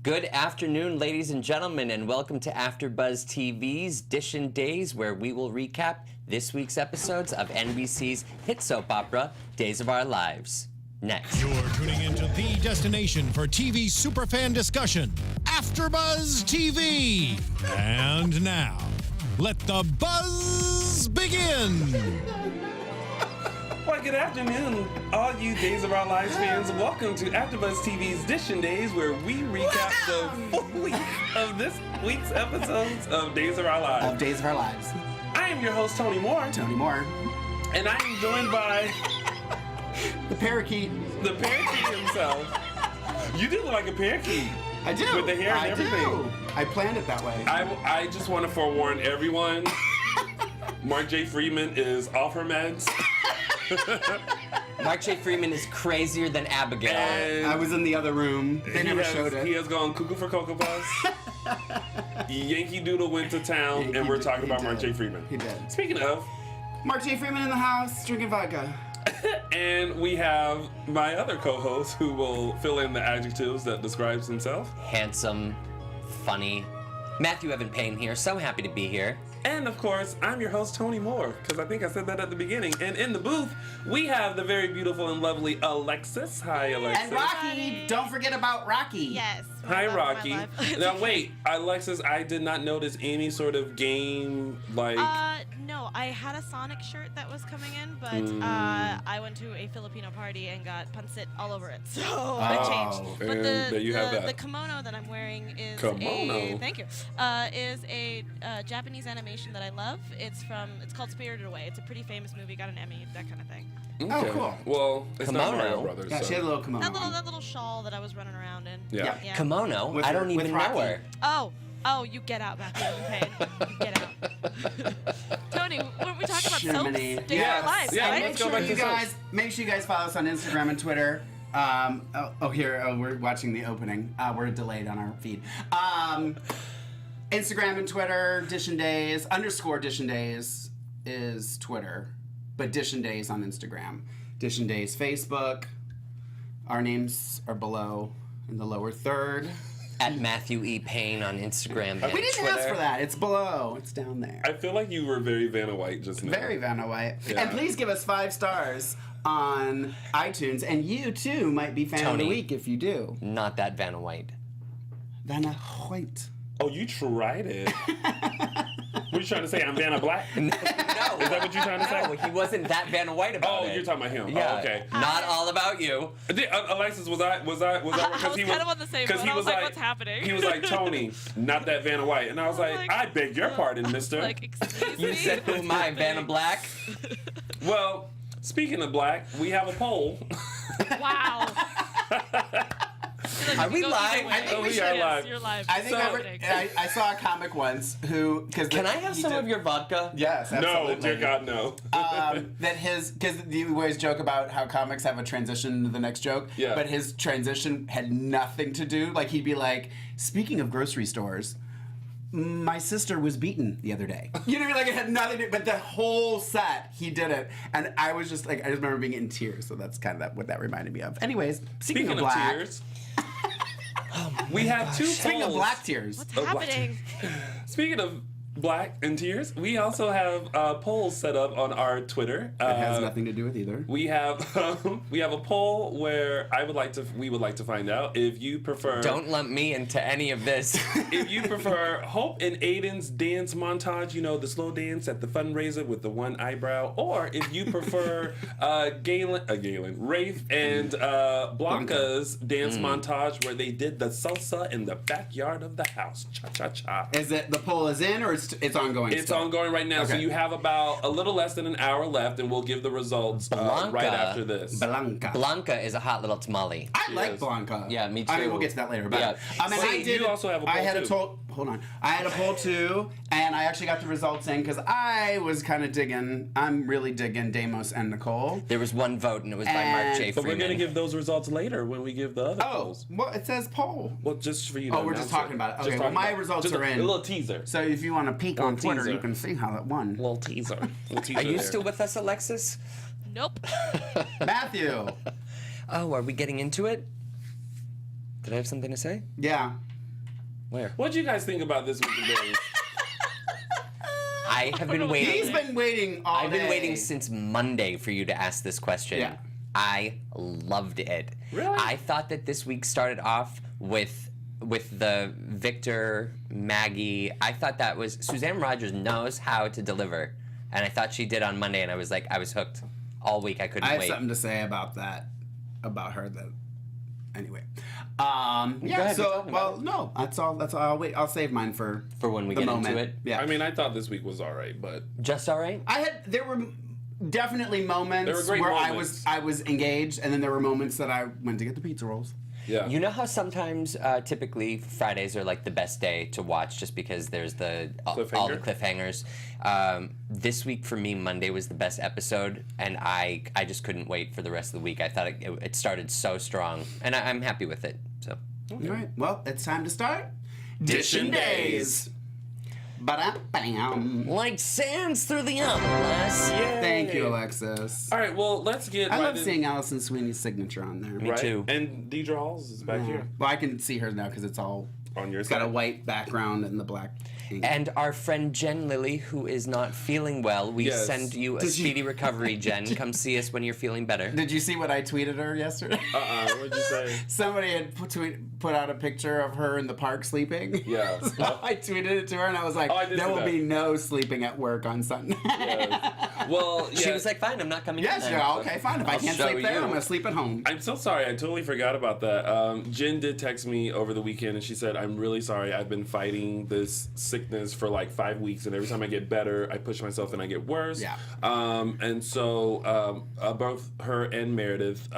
Good afternoon, ladies and gentlemen, and welcome to AfterBuzz TV's DISHIN Days, where we will recap this week's episodes of NBC's hit soap opera, Days of Our Lives. Next. You're tuning into the destination for TV superfan discussion, AfterBuzz TV. And now, let the buzz begin. Well, good afternoon, all you Days of Our Lives fans. Welcome to AfterBuzz TV's DISHIN Days, where we recap the full week of this week's episodes of Days of Our Lives. Of Days of Our Lives. I am your host, Tony Moore. Tony Moore. And I am joined by The parakeet. the parakeet himself. You do look like a parakeet. I do. With the hair and everything. Do. I planned it that way. I just want to forewarn everyone, Mark J. Freeman is off her meds. Mark J. Freeman is crazier than Abigail. And I was in the other room. They never showed it. He has gone cuckoo for Cocoa Puffs. Yankee Doodle went to town, and we're talking about Mark J. Freeman. He did. Speaking of, Mark J. Freeman in the house, drinking vodka. and we have my other co-host who will fill in the adjectives that describes himself. Handsome, funny. Matthew Evan Paine here, so happy to be here. And of course, I'm your host, Tony Moore, because I think I said that at the beginning. And in the booth, we have the very beautiful and lovely Alexis. Hi, Alexis. And Rocky. Don't forget about Rocky. Yes. Hi, love Rocky. my life. Now, wait, Alexis, I did not notice any sort of game, like... No, I had a Sonic shirt that was coming in, but I went to a Filipino party and got pancit all over it, so I changed. But and there you have that. the kimono that I'm wearing is thank you, is a Japanese animation that I love. It's called Spirited Away. It's a pretty famous movie, got an Emmy, that kind of thing. Okay. Oh, cool. Well, it's not Kimono. Mario Brothers. Yeah, so. she had a little kimono. That little shawl that I was running around in. Yeah. Kimono? With I her- don't even with know Rocky. her. Oh, you get out, Matthew Evan Paine. You get out. Tony, when we talk about Germany. soaps, Days of Our Lives, Yeah, right? let's go back to soaps. Make sure you guys follow us on Instagram and Twitter. We're watching the opening. We're delayed on our feed. Instagram and Twitter, DISHIN Days, _DISHIN Days is Twitter, but DISHIN Days on Instagram. DISHIN Days Facebook. Our names are below in the lower third. At Matthew E. Payne on Instagram and We didn't Twitter. ask for that. It's below. It's down there. I feel like you were very Vanna White just now. Very Vanna White. Yeah. And please give us 5 stars on iTunes. And you, too, might be fan of the Tony. week if you do. Not that Vanna White. Vanna White. Oh, you tried it. What are you trying to say? I'm Vanna Black? No. Is that what you're trying to say? No, he wasn't that Vanna White about Oh, it. you're talking about him. Yeah. Oh, okay. Not all about you. Alexis, was I I was kind of on the same boat. I was like, what's happening? He was like, Tony, not that Vanna White. And I was like, like, I beg your pardon, mister. Like, excuse You me? said, who am I, Vanna Black? Well, speaking of black, we have a poll. Wow. Are we live? I think we are should. live. You're live. I think So- I saw a comic once who... Can I have some of your vodka? Yes, No, absolutely. dear God, no. Because you always joke about how comics have a transition to the next joke, Yeah. but his transition had nothing to do. Like, he'd be like, speaking of grocery stores, my sister was beaten the other day. You know what I mean? Like, it had nothing to do, but the whole set, he did it. And I was just like, I just remember being in tears, so that's kind of what that reminded me of. Anyways, speaking of black. tears, we have 2 polls. Speaking of black tears. What's black happening? Speaking of black and tears, we also have polls set up on our Twitter. It has nothing to do with either. We have a poll where we would like to find out if you prefer Don't lump me into any of this. if you prefer Hope and Aiden's dance montage, you know, the slow dance at the fundraiser with the one eyebrow, or if you prefer Rafe and Blanca's dance montage where they did the salsa in the backyard of the house. Cha cha cha. Is it the poll is in or it's ongoing? It's still? ongoing right now, so Okay. you have about a little less than an hour left, and we'll give the results Blanca. right after this. Blanca. Blanca is a hot little tamale. I like is. Blanca. Yeah, me I mean, too. we'll get to that later. But Yeah. I mean, See, you also have a poll I had too. a poll. Hold on. I had a poll too, and I actually got the results in because I was kind of digging. I'm really digging Deimos and Nicole. There was one vote, and it was by Mark J. But Freeman. we're going to give those results later when we give the other Oh, polls. well, it says poll. Well, just for you to Oh, we're just announce talking about it. Just Okay, well, talking my about it. results Just are in. A little teaser. So if you want to peek on Little Twitter, teaser. you can see how that won. Little teaser. Are you still with us, Alexis? Nope. Matthew. Oh, are we getting into it? Did I have something to say? Yeah. Where? What do you guys think about this week in days? I have been waiting. He's been waiting all I've been day. waiting since Monday for you to ask this question. Yeah. I loved it. Really? I thought that this week started off with the Victor, Maggie. I thought that was Suzanne Rogers knows how to deliver, and I thought she did on Monday, and I was hooked all week. I couldn't I have wait. something to say about that, about her. That anyway. Go Yeah. ahead, you're So talking about no, that's all. That's all. I'll wait. I'll save mine for when we the get moment. into it. Yeah. I mean, I thought this week was all right, but Just all right. There were definitely moments There were great where moments. I was engaged, and then there were moments that I went to get the pizza rolls. yeah. You know how sometimes, typically, Fridays are like the best day to watch just because there's all the cliffhangers. This week for me, Monday was the best episode, and I just couldn't wait for the rest of the week. I thought it started so strong, and I'm happy with it. So. All right. Well, it's time to start. Dishin' Days. Ba-da-bam. Like sands through the hourglass. Thank you, Alexis. All right, well, let's get I right love in. seeing Allison Sweeney's signature on there. Me too. And Deidre Halls is back here Well, I can see her now because it's all on your it's got a side. white background and the black ink. And our friend Jen Lilly, who is not feeling well, we Yes. send you a Did you- speedy recovery, Jen. Come see us when you're feeling better. Did you see what I tweeted her yesterday? What'd you say? Somebody had put out a picture of her in the park sleeping. Yeah. So I tweeted it to her and I was like, Oh, I did there see will that. be no sleeping at work on Sunday. Well, yeah. She was like, fine, I'm not coming Yes, in yeah, then. okay, fine. If I I'll can't show sleep there, you. I'm going to sleep at home. I'm so sorry. I totally forgot about that. Jen did text me over the weekend, and she said, I'm really sorry. I've been fighting this sickness for like 5 weeks, and every time I get better, I push myself and I get worse. Yeah. And so both her and Meredith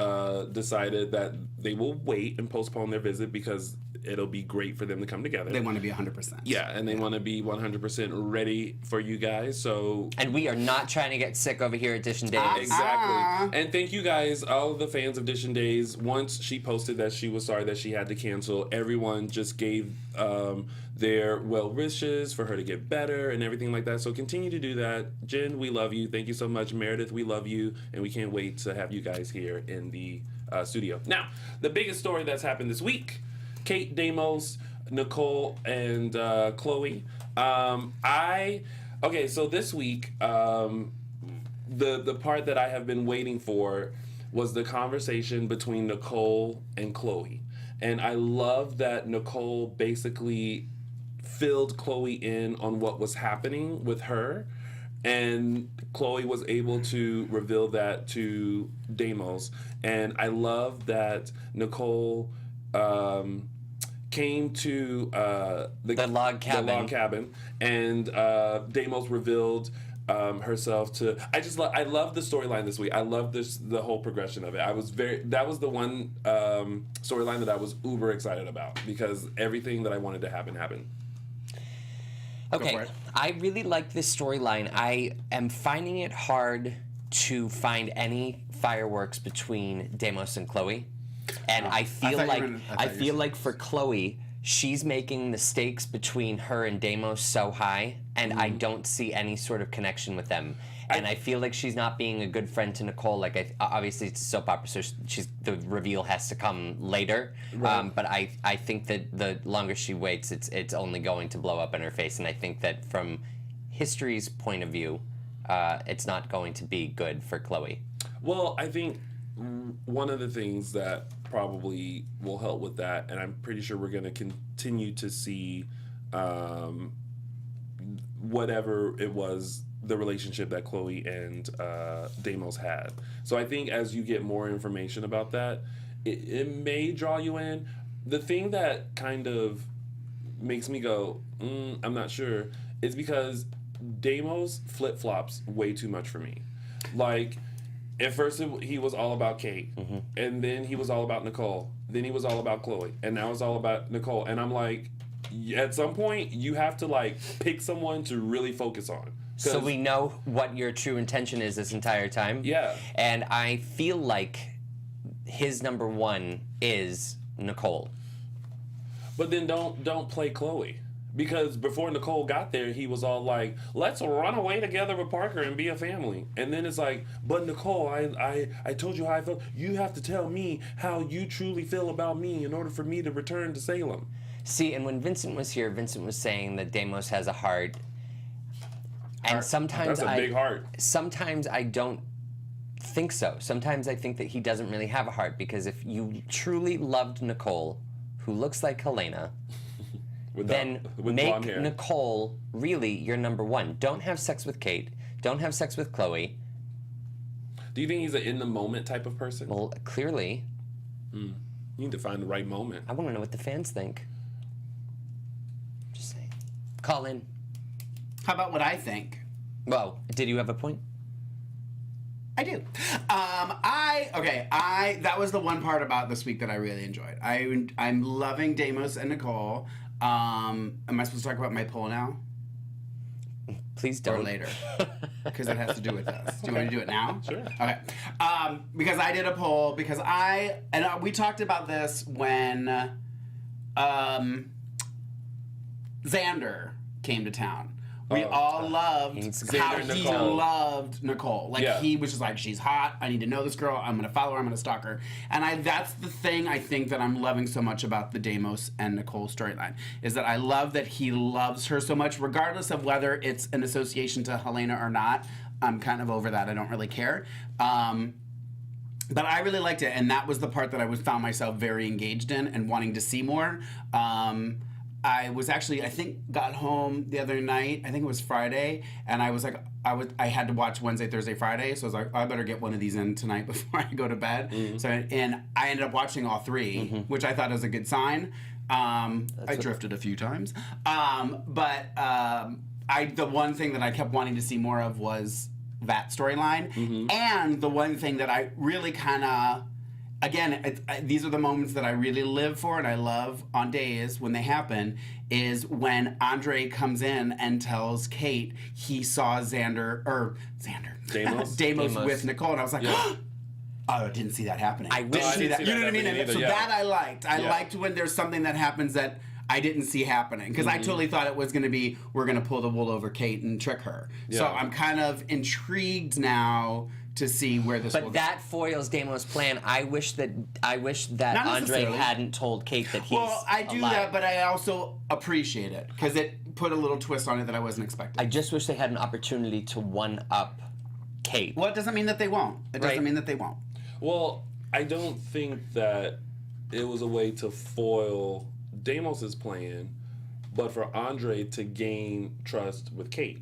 decided that they will wait and postpone their visit because it'll be great for them to come together. They want to be 100%. Yeah, and they want to be 100% ready for you guys. So And we are not trying to get sick over here at Dishin Days. exactly. And thank you guys, all of the fans of Dishin Days. Once she posted that she was sorry that she had to cancel, everyone just gave their well wishes for her to get better and everything like that. So continue to do that. Jen, we love you. Thank you so much. Meredith, we love you. And we can't wait to have you guys here in the studio. Now, the biggest story that's happened this week, Kate Damos, Nicole, and Chloe. So this week, the part that I have been waiting for was the conversation between Nicole and Chloe. And I love that Nicole basically filled Chloe in on what was happening with her. And Chloe was able to reveal that to Damos. And I love that Nicole came to the log cabin. And Damos revealed herself to. I love the storyline this week. I love the whole progression of it. That was the one storyline that I was uber excited about because everything that I wanted to happen happened. Okay, for it. I really like this storyline. I am finding it hard to find any fireworks between Damos and Chloe. And I feel like for Chloe, she's making the stakes between her and Damos so high, and I don't see any sort of connection with them. And I feel like she's not being a good friend to Nicole. Like, obviously it's a soap opera, so the reveal has to come later. Right. But I think that the longer she waits, it's only going to blow up in her face. And I think that from history's point of view, it's not going to be good for Chloe. Well, I think one of the things that probably will help with that, and I'm pretty sure we're going to continue to see whatever it was, the relationship that Chloe and Damos had. So I think as you get more information about that, it may draw you in. The thing that kind of makes me go, I'm not sure, is because Damos flip-flops way too much for me. Like, at first he was all about Kate, and then he was all about Nicole, then he was all about Chloe, and now it's all about Nicole. And I'm like, at some point, you have to, like, pick someone to really focus on. So we know what your true intention is this entire time. Yeah. And I feel like his number one is Nicole. But then don't play Chloe. Because before Nicole got there, he was all like, let's run away together with Parker and be a family. And then it's like, but Nicole, I told you how I felt. You have to tell me how you truly feel about me in order for me to return to Salem. See, and when Vincent was here, Vincent was saying that Deimos has a heart. And sometimes That's a big heart. Sometimes I don't think so. Sometimes I think that he doesn't really have a heart, because if you truly loved Nicole, who looks like Helena, then make Nicole really your number one. Don't have sex with Kate. Don't have sex with Chloe. Do you think he's an in-the-moment type of person? Well, clearly. You need to find the right moment. I want to know what the fans think. Just saying. Call in. How about what I think? Well, did you have a point? I do. That was the one part about this week that I really enjoyed. I'm loving Deimos and Nicole. Am I supposed to talk about my poll now? Please don't. Or later? Because it has to do with us. Do you want me to do it now? Sure. Okay. Because I did a poll, because we talked about this when Xander came to town. We all loved how he loved Nicole. Like, he was just like, she's hot. I need to know this girl. I'm going to follow her. I'm going to stalk her. And that's the thing I think that I'm loving so much about the Deimos and Nicole storyline, is that I love that he loves her so much, regardless of whether it's an association to Helena or not. I'm kind of over that. I don't really care. But I really liked it. And that was the part that I found myself very engaged in and wanting to see more. I was actually, got home the other night. I think it was Friday, and I was like, I had to watch Wednesday, Thursday, Friday, so I was like, I better get one of these in tonight before I go to bed. So, and I ended up watching all three, which I thought was a good sign. I drifted a few times, but the one thing that I kept wanting to see more of was that storyline, and the one thing that I really kind of. Again, these are the moments that I really live for and I love on days when they happen, is when Andre comes in and tells Kate he saw Deimos with Nicole. And I was like, oh, I didn't see that happening. I wish see that. You know what I mean? Either, so that I liked. I liked when there's something that happens that I didn't see happening, because I totally thought it was going to be, we're going to pull the wool over Kate and trick her. Yeah. So I'm kind of intrigued now to see where this will go. But that foils Deimos' plan. I wish that Andre hadn't told Kate that he's I do alive. that, but I also appreciate it, because it put a little twist on it that I wasn't expecting. I just wish they had an opportunity to one-up Kate. Well, it doesn't mean that they won't. It doesn't mean that they won't. Well, I don't think that it was a way to foil Deimos' plan, but for Andre to gain trust with Kate.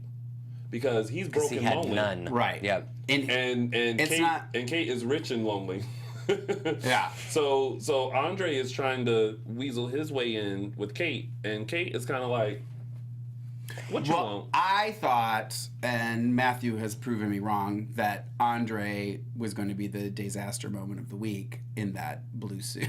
Because he's broken he had lonely. none. Right. Yep. And it's Kate, not, and Kate is rich and lonely. Yeah. So Andre is trying to weasel his way in with Kate, and Kate is kind of like, what you want? I thought, and Matthew has proven me wrong, that Andre was going to be the disaster moment of the week in that blue suit.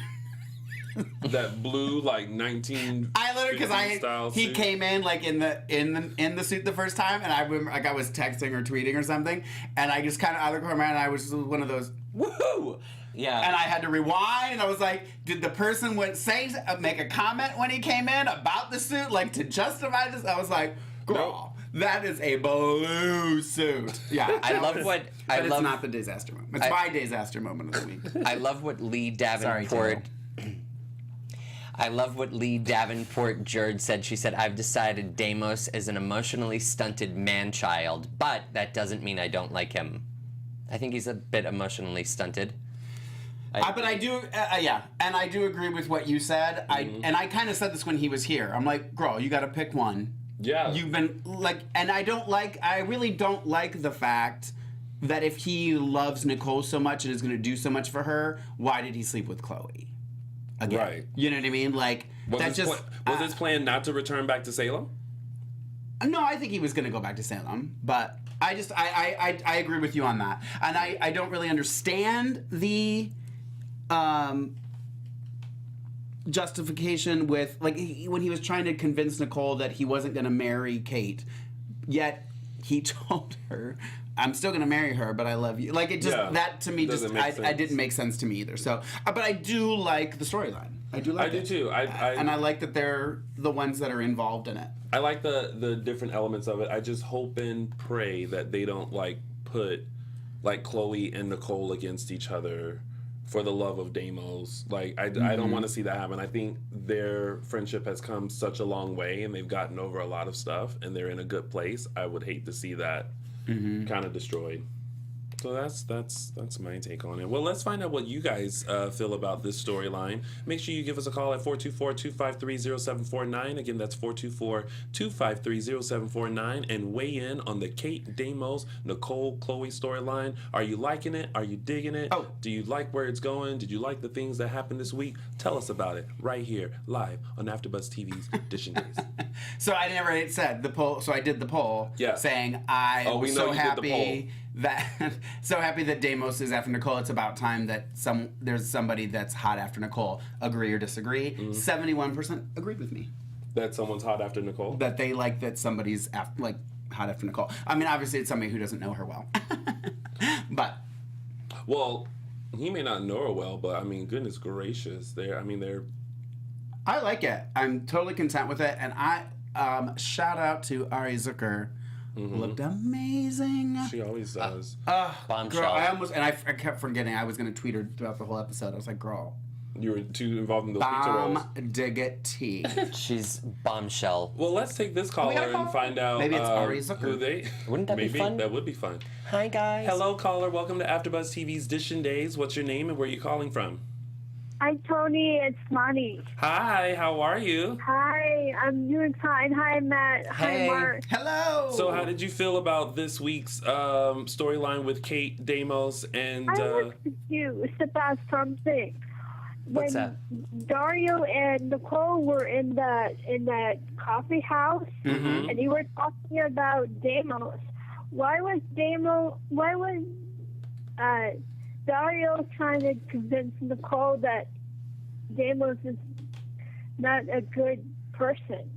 That blue, like 19. I literally, because he came in like in the suit the first time, and I remember like I was texting or tweeting or something, and I just kind of out of the corner of my eye, and I was just one of those woohoo. Yeah. And I had to rewind, and I was like, did the person make a comment when he came in about the suit, like to justify this? I was like, girl, that is a blue suit. Yeah. I love what... But it's not the disaster moment. It's my disaster moment of the week. I love what Lee Davenport... I love what Lee Davenport Jerd said. She said, I've decided Deimos is an emotionally stunted man-child, but that doesn't mean I don't like him. I think he's a bit emotionally stunted. But I do, and I do agree with what you said. And I kind of said this when he was here. I'm like, girl, you got to pick one. Yeah. You've been like, and I really don't like the fact that if he loves Nicole so much and is going to do so much for her, why did he sleep with Chloe? Again. Right. You know what I mean? Like, was his plan not to return back to Salem? No, I think he was going to go back to Salem, but I agree with you on that. And I don't really understand the justification with, like, when he was trying to convince Nicole that he wasn't going to marry Kate, yet he told her, I'm still going to marry her, but I love you. Like, it just, that to me just, I didn't make sense to me either. So, but I do like the storyline. I do like it. I do too. And I like that they're the ones that are involved in it. I like the different elements of it. I just hope and pray that they don't, like, put, like, Chloe and Nicole against each other for the love of Deimos. Like, I don't want to see that happen. I think their friendship has come such a long way, and they've gotten over a lot of stuff, and they're in a good place. I would hate to see that kind of destroyed. So that's my take on it. Well, let's find out what you guys feel about this storyline. Make sure you give us a call at 424-253-0749. Again, that's 424-253-0749, and weigh in on the Kate, Deimos, Nicole, Chloe storyline. Are you liking it? Are you digging it? Oh. Do you like where it's going? Did you like the things that happened this week? Tell us about it right here, live on AfterBuzz TV's Dishin Days. So I never said the poll. So I did the poll, saying I was so happy that Deimos is after Nicole. It's about time that there's somebody that's hot after Nicole. Agree or disagree? 71% agreed with me. That someone's hot after Nicole? That they like that somebody's hot after Nicole. I mean, obviously it's somebody who doesn't know her well, but well, he may not know her well, but I mean, goodness gracious, they're. I like it. I'm totally content with it, and I shout out to Ari Zucker. Looked amazing. She always does. Bombshell. Girl, I kept forgetting I was going to tweet her throughout the whole episode. I was like, girl. You were too involved in those pizza rolls. Diggity. She's bombshell. Well, let's take this caller and find out maybe it's Ari Zucker. who they. Wouldn't that be fun? That would be fun. Hi, guys. Hello, caller. Welcome to AfterBuzz TV's Dishin Days. What's your name and where are you calling from? Hi, Tony. It's Monty. Hi. How are you? Hi. I'm doing fine. Hi, Matt. Hey. Hi, Mark. Hello. So, how did you feel about this week's storyline with Kate, Deimos, and? I was confused about something. What's when that? Dario and Nicole were in that coffee house, and you were talking about Deimos. Why was Dario trying to convince Nicole that Deimos is not a good person?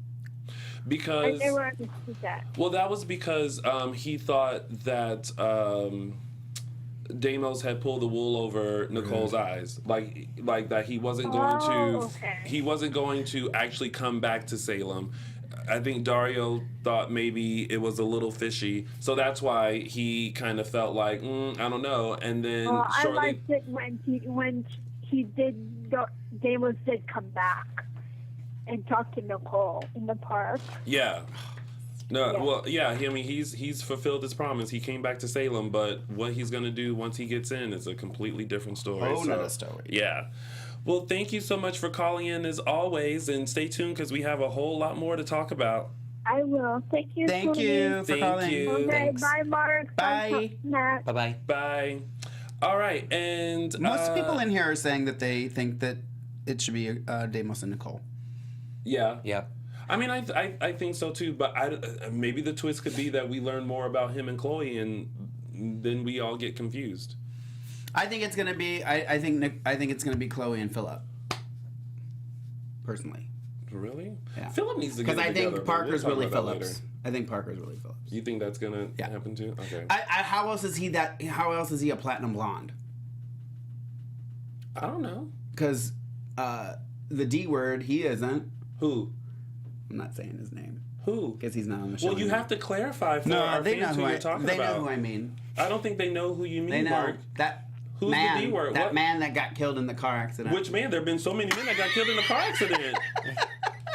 Because I never understood that. Well, that was because he thought that Deimos had pulled the wool over Nicole's eyes, like that he wasn't going to he wasn't going to actually come back to Salem. I think Dario thought maybe it was a little fishy, so that's why he kind of felt like I don't know. And then shortly, I liked it when Deimos did come back and talk to Nicole in the park. Yeah. No, yeah. Well, yeah. I mean, he's fulfilled his promise. He came back to Salem, but what he's gonna do once he gets in is a completely different story. Another story. Yeah. Well, thank you so much for calling in as always, and stay tuned because we have a whole lot more to talk about. I will. Thank you. Thank Tony. you for Thank calling. you. Okay, Thanks. bye, Mark. Bye. Matt. Bye-bye. Bye. All right, and Most people in here are saying that they think that it should be Deimos and Nicole. Yeah. Yep. I mean, I think so too, but maybe the twist could be that we learn more about him and Chloe, and then we all get confused. I think it's gonna be. I think it's gonna be Chloe and Philip. Personally. Really? Yeah. Philip needs to get because I together, think but Parker's we'll talk really about that Phillips. later. I think Parker's really Phillips. You think that's gonna happen too? Okay. How else is he that? How else is he a platinum blonde? I don't know. Because the D word, he isn't. Who? I'm not saying his name. Who? Because he's not on the show. Well, you have to clarify for our they fans know who you're talking about. They know who I mean. I don't think they know who you mean, They know Mark. that Who's man. the D word? That What? man that got killed in the car accident. Which man? There have been so many men that got killed in a car accident.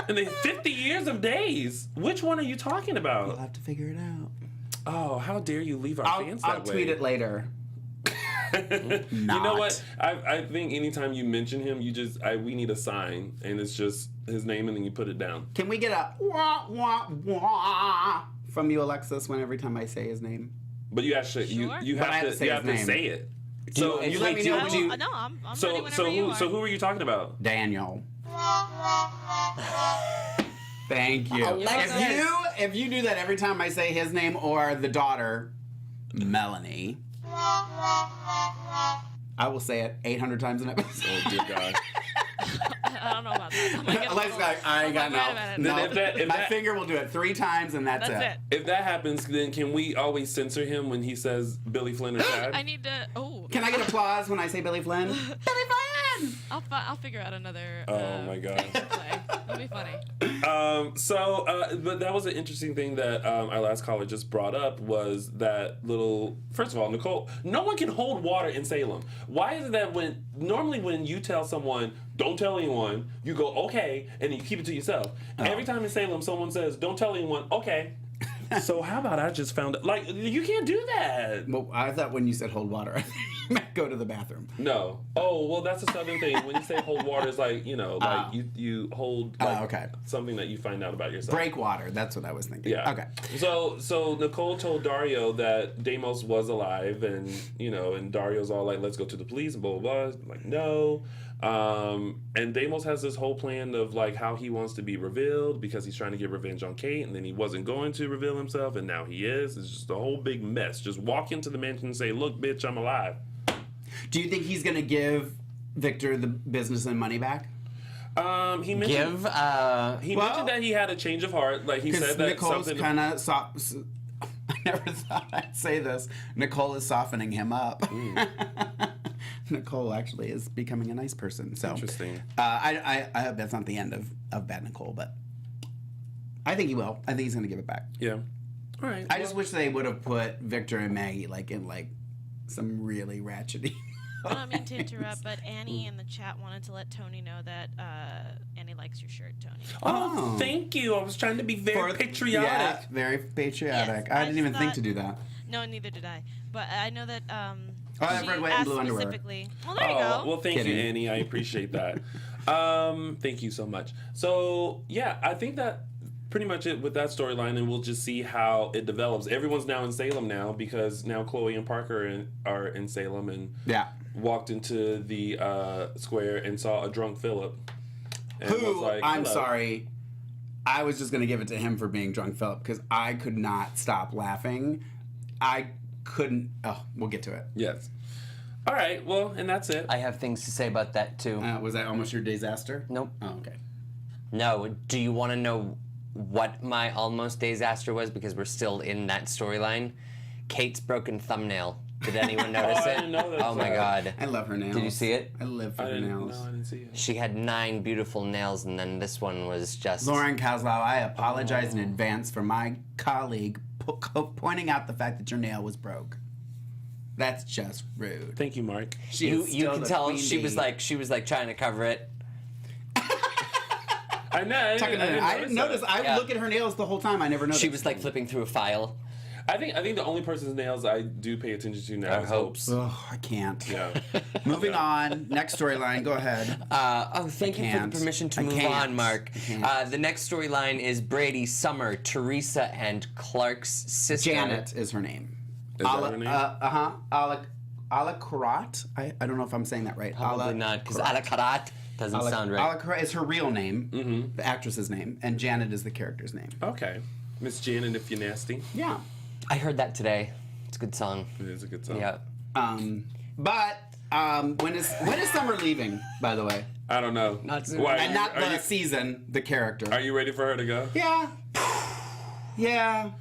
And they 50 years of days. Which one are you talking We'll about? have to figure it out. Oh, how dare you leave our fans that way? I'll tweet it later. You know what? I think anytime you mention him, we need a sign, and it's just his name, and then you put it down. Can we get a wah wah wah from you, Alexis, every time I say his name? But you actually Sure. you have to say it. So you let me know when you. No, I'm ready whenever you are. So who are you talking about? Daniel. Thank you. Alexis. If you do that every time I say his name or the daughter, Melanie, I will say it 800 times an episode. Oh dear God. I don't know about that. Alexis, I got no. If My that- finger will do it 3 times and that's That's it. If that happens, then can we always censor him when he says Billy Flynn or Chad? I need to. Oh. Can I get applause when I say Billy Flynn? Billy Flynn! I'll figure out another. Oh my God. Play. It'll be funny. But that was an interesting thing that our last caller just brought up was that little. First of all, Nicole, no one can hold water in Salem. Why is it that normally when you tell someone don't tell anyone, you go okay, and then you keep it to yourself. Every time in Salem, someone says don't tell anyone, okay. So how about I just found it? Like, you can't do that. Well, I thought when you said hold water, I think you meant go to the bathroom. No. Oh, well, that's a Southern thing. When you say hold water, it's like, you hold like, something that you find out about yourself. Break water. That's what I was thinking. Yeah. Okay. So Nicole told Dario that Deimos was alive, and, and Dario's all like, let's go to the police, and blah, blah, blah. Like, no. And Deimos has this whole plan of like how he wants to be revealed because he's trying to get revenge on Kate, and then he wasn't going to reveal himself, and now he is. It's just a whole big mess. Just walk into the mansion and say, "Look, bitch, I'm alive." Do you think he's gonna give Victor the business and money back? He mentioned mentioned that he had a change of heart. Like he said that Nicole's kind of soft. I never thought I'd say this. Nicole is softening him up. Nicole actually is becoming a nice person. So interesting. I hope that's not the end of Bad Nicole, but I think he will. I think he's going to give it back. Yeah. All right. I just wish they would have put Victor and Maggie in some really ratchety. I don't mean to interrupt, but Annie in the chat wanted to let Tony know that Annie likes your shirt, Tony. Oh, thank you. I was trying to be very patriotic. Yeah, very patriotic. Yes, I didn't even think to do that. No, neither did I. But I know that I've read White and Blue Underwear. Specifically. Well, there you go. Well, thank you, Annie. I appreciate that. Thank you so much. So, yeah, I think that pretty much it with that storyline, and we'll just see how it develops. Everyone's now in Salem now because now Chloe and Parker are in Salem and walked into the square and saw a drunk Philip. Who, like, I'm sorry, I was just going to give it to him for being drunk Philip because I could not stop laughing. I couldn't. Oh, we'll get to it. Yes. All right. Well, and that's it. I have things to say about that too. Was that almost your disaster? Nope. Oh, okay. No. Do you want to know what my almost disaster was? Because we're still in that storyline. Kate's broken thumbnail. Did anyone notice it? I didn't know that. Oh my God. I love her nails. Did you see it? I live for her nails. No, I didn't see it. She had 9 beautiful nails, and then this one was just... Lauren Kozlow, I apologize in advance for my colleague pointing out the fact that your nail was broke. That's just rude. Thank you, Mark. You can tell she was like trying to cover it. I know. I didn't notice. I would look at her nails the whole time. I never noticed. She was like flipping through a file. I think the only person's nails I do pay attention to now is Hope's. Oh, I can't. Yeah. Moving on. Next storyline. Go ahead. Thank you for the permission to move on, Mark. The next storyline is Brady, Summer, Teresa, and Clark's sister. Janet is her name. Is that her name? Alakarat. I don't know if I'm saying that right. Probably not, because Alakarat doesn't sound right. Alakarat is her real name, the actress's name, and Janet is the character's name. Okay. Miss Janet, if you're nasty. Yeah. I heard that today. It's a good song. It is a good song. Yeah. When is Summer leaving, by the way? I don't know. Not soon. Why, And not the season, the character. Are you ready for her to go? Yeah. Yeah.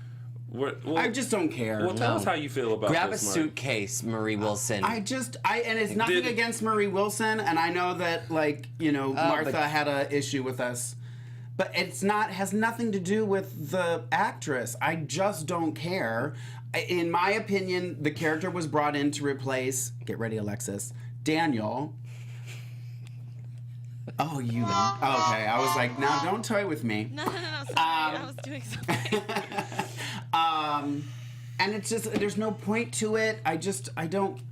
Well, I just don't care. Well, tell us how you feel about Grab a this, Mark. suitcase, Marie Wilson. And it's nothing against Marie Wilson, and I know that, Martha had an issue with us. But has nothing to do with the actress. I just don't care. In my opinion, the character was brought in to replace, get ready, Alexis, Daniel. Oh, you. Okay, I was like, now don't toy with me. No, sorry. I was doing something. And it's just, there's no point to it. I just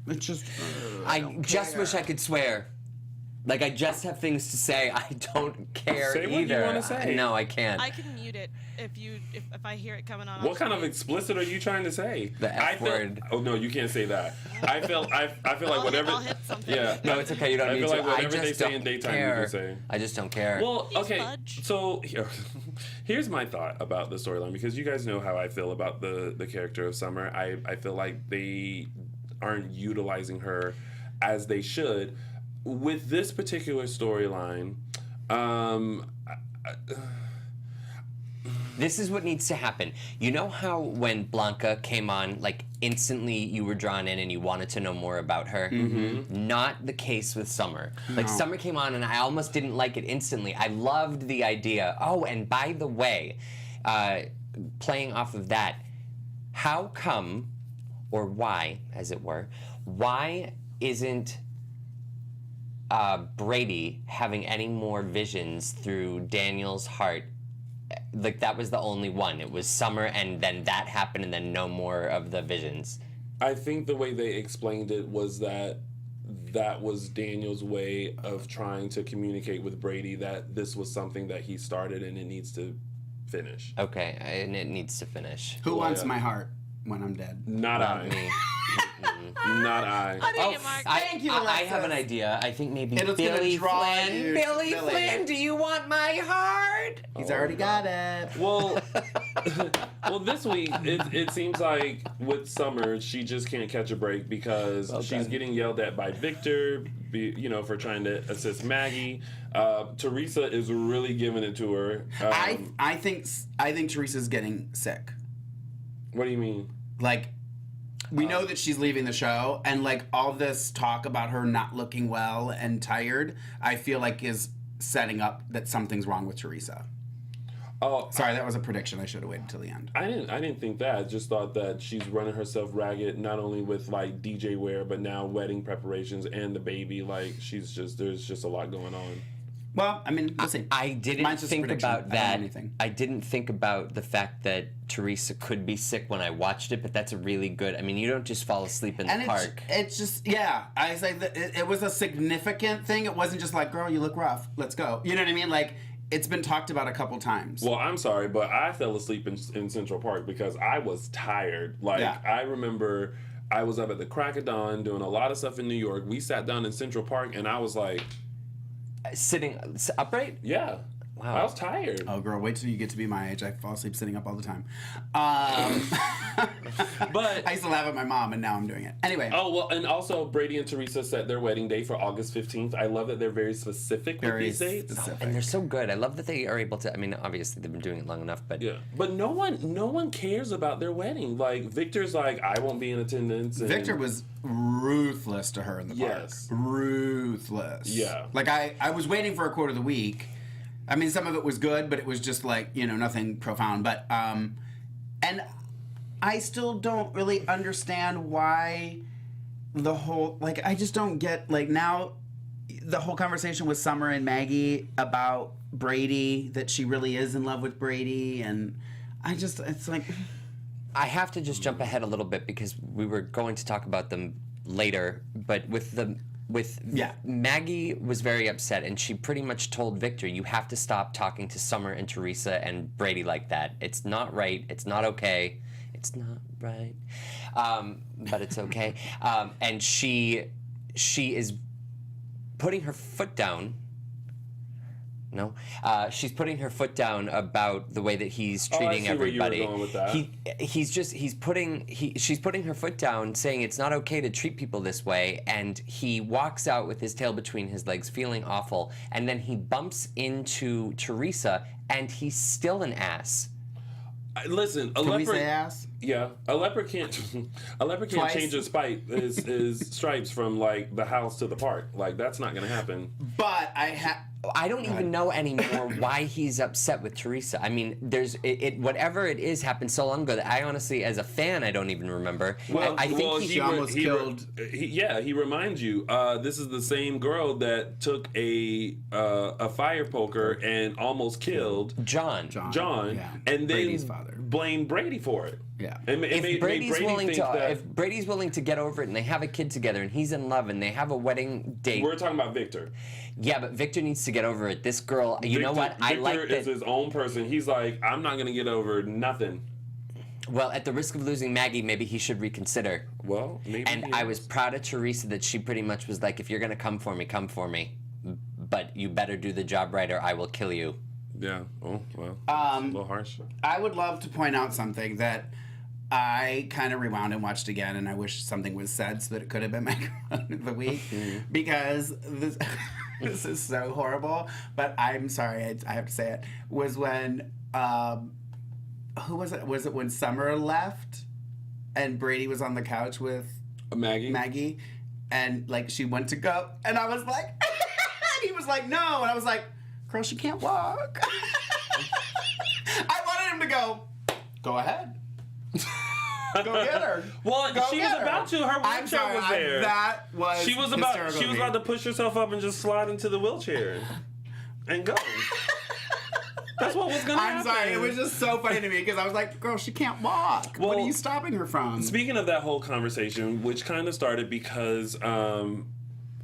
wish I could swear. Like, I just have things to say. I don't care say either. What you want to say. No, I can't. I can mute it if I hear it coming on. What kind of explicit are you trying to say? The F word. Oh no, you can't say that. I feel like whatever. I'll hit something. Yeah. No, it's okay. You don't need to. I feel like to. whatever they say in daytime, you can say. I just don't care. Well, okay. Fudge. So here's my thought about the storyline, because you guys know how I feel about the character of Summer. I feel like they aren't utilizing her as they should. With this particular storyline, This is what needs to happen. You know how when Blanca came on, like instantly you were drawn in and you wanted to know more about her? Mm-hmm. Not the case with Summer. Like Summer came on and I almost didn't like it instantly. I loved the idea. Oh, and by the way, playing off of that, how come, or why, as it were, why isn't Brady having any more visions through Daniel's heart? Like, that was the only one. It was Summer, and then that happened, and then no more of the visions. I think the way they explained it was that was Daniel's way of trying to communicate with Brady that this was something that he started and it needs to finish. Okay, and it needs to finish. Who wants my heart when I'm dead? Not I. Me. Not I. I'll take it, Mark. Thank you, I have an Alexis. idea. I think maybe It'll Billy draw Flynn. you to Billy Billy. Flynn, do you want my heart? He's already got it. Well, this week it seems like with Summer she just can't catch a break because she's getting yelled at by Victor, for trying to assist Maggie. Teresa is really giving it to her. I think Teresa's getting sick. What do you mean? Like, we know that she's leaving the show, and like all this talk about her not looking well and tired, I feel like is setting up that something's wrong with Teresa. Oh, Sorry, that was a prediction. I should have waited till the end. I didn't think that. I just thought that she's running herself ragged, not only with like DJ wear, but now wedding preparations and the baby. Like there's just a lot going on. Well, I mean, we'll see. I didn't Mine's just a think prediction. about I don't know that. anything. I didn't think about the fact that Teresa could be sick when I watched it, but that's a really good. I mean, you don't just fall asleep in the park. It's just, yeah. I say that it was a significant thing. It wasn't just like, girl, you look rough. Let's go. You know what I mean? Like, it's been talked about a couple times. Well, I'm sorry, but I fell asleep in Central Park because I was tired. Like, Yeah. I remember I was up at the crack of dawn doing a lot of stuff in New York. We sat down in Central Park, and I was like... Sitting upright? Yeah. Wow. I was tired. Oh, girl, wait till you get to be my age. I fall asleep sitting up all the time. But I used to laugh at my mom, and now I'm doing it. Anyway. oh, well, and also Brady and Teresa set their wedding date for August 15th. I love that they're very specific with these dates. specific. And they're so good. I love that they are able to. I mean, obviously they've been doing it long enough, but Yeah. But no one cares about their wedding. Like, Victor's like, I won't be in attendance. And Victor was ruthless to her in the park. Yes. Ruthless. Yeah. Like, I was waiting for a quote of the week. I mean, some of it was good, but it was just like, nothing profound. But, and I still don't really understand why the whole, like, I just don't get, like, now the whole conversation with Summer and Maggie about Brady, that she really is in love with Brady, and it's like... I have to just jump ahead a little bit because we were going to talk about them later, but Maggie was very upset, and she pretty much told Victor, you have to stop talking to Summer and Teresa and Brady like that. It's not right. It's not okay. It's not right. But it's okay. And she is putting her foot down. No, she's putting her foot down about the way that he's treating everybody. Where you were going with that. She's putting her foot down, saying it's not okay to treat people this way, and he walks out with his tail between his legs, feeling awful, and then he bumps into Teresa, and he's still an ass. Listen, a Can we leopard. say ass? Yeah, a leopard can't Twice. change his stripes from like the house to the park. Like, that's not gonna happen. But I don't even know anymore why he's upset with Teresa. I mean, whatever it is happened so long ago that I honestly, as a fan, I don't even remember. Well, I think he almost killed. He reminds you. This is the same girl that took a fire poker and almost killed John. John, and then Brady's father. blamed Brady for it. Yeah. And it If made Brady's Brady willing think to, that if Brady's willing to get over it, and they have a kid together, and he's in love, and they have a wedding date. we're talking about Victor. Yeah, but Victor needs to get over it. This girl, you know what? I like Victor is that. his own person. He's like, I'm not gonna get over nothing. Well, at the risk of losing Maggie, maybe he should reconsider. Well, maybe. And he I is. was proud of Teresa that she pretty much was like, if you're gonna come for me, come for me. But you better do the job right, or I will kill you. Yeah. Oh well. A little harsh. I would love to point out something that I kind of rewound and watched again, and I wish something was said so that it could have been my quote of the week, because this is so horrible. But I'm sorry, I have to say it. Was when who was it? Was it when Summer left and Brady was on the couch with Maggie, and like she went to go, and I was like, and he was like, no, and I was like, girl, she can't walk. I wanted him to go ahead. Go get her. Well, Go she get was her. about to. Her I'm wheelchair sorry, was there. that was She was about to push herself up and just slide into the wheelchair and go. That's what was gonna happen. I'm sorry, it was just so funny to me because I was like, girl, she can't walk. What are you stopping her from? Speaking of that whole conversation, which kind of started because,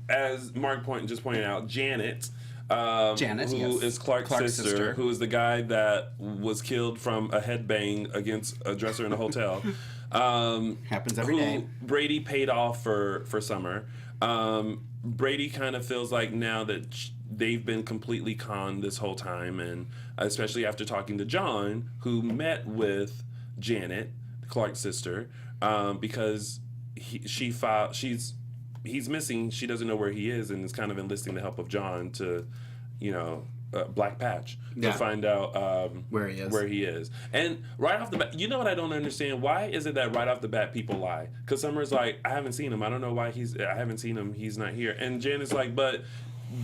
as Mark just pointed out, Janet, who is Clark's sister, who is the guy that was killed from a headbang against a dresser in a hotel. Happens every day. Brady paid off for Summer. Brady kind of feels like now that they've been completely conned this whole time, and especially after talking to John, who met with Janet, Clark's sister, because he's missing. She doesn't know where he is, and is kind of enlisting the help of John to, Black Patch to find out where he is. And right off the bat, you know what I don't understand? Why is it that right off the bat people lie? Because Summer's like, I haven't seen him. I don't know why I haven't seen him. He's not here. And Janet's like, but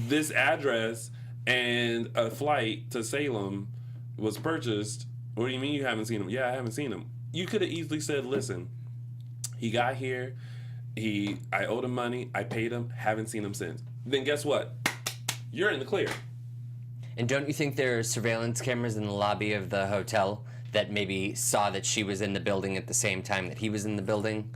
this address and a flight to Salem was purchased. What do you mean you haven't seen him? Yeah, I haven't seen him. You could have easily said, listen, he got here. I owed him money. I paid him. Haven't seen him since. Then guess what? You're in the clear. And don't you think there are surveillance cameras in the lobby of the hotel that maybe saw that she was in the building at the same time that he was in the building?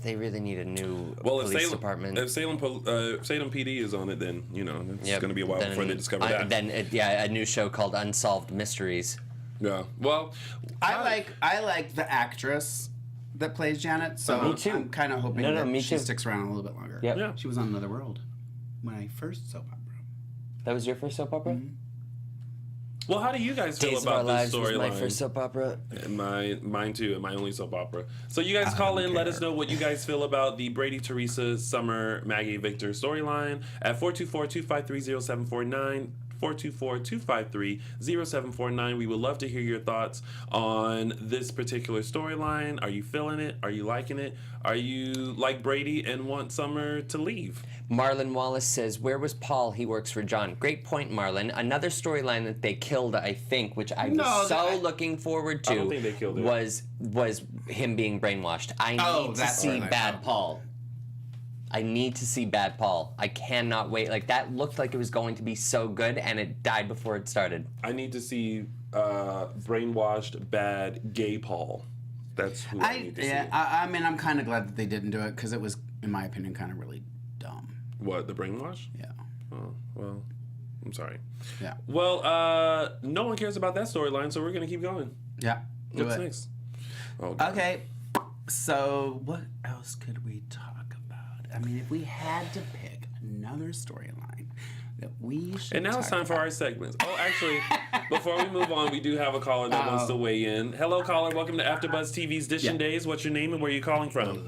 They really need a new police department. If Salem PD is on it, then it's going to be a while before they discover that. Then a new show called Unsolved Mysteries. Yeah. Well, I like the actress that plays Janet, so me too. I'm kind of hoping that she sticks around a little bit longer. Yep. Yeah. She was on Another World, my first soap opera. That was your first soap opera? Mm-hmm. Well, how do you guys feel Days of Our about Lives this was my storyline? first soap opera. And mine too, and my only soap opera. So you guys call in, let us know what you guys feel about the Brady, Teresa, Summer, Maggie, Victor storyline at 424-253-0749. 424-253-0749. We would love to hear your thoughts on this particular storyline. Are you feeling it? Are you liking it? Are you like Brady and want Summer to leave? Marlon Wallace says, where was Paul? He works for John. Great point, Marlon. Another storyline that they killed, I think, which I was looking forward to, I don't think they killed it. was him being brainwashed. I need to see Bad Paul. I need to see Bad Paul. I cannot wait. Like, that looked like it was going to be so good, and it died before it started. I need to see brainwashed, bad, gay Paul. That's who I need to see. I mean, I'm kind of glad that they didn't do it because it was, in my opinion, kind of really dumb. What, the brainwash? Yeah. Oh, well, I'm sorry. Yeah. Well, no one cares about that storyline, so we're going to keep going. Yeah. What's next? Oh, God. Okay. So, what else could we talk about? I mean, if we had to pick another storyline that we should And now it's time for our segments. Oh, actually, before we move on, we do have a caller that wants to weigh in. Hello, caller. Welcome to AfterBuzz TV's DISHIN Days. What's your name and where are you calling from?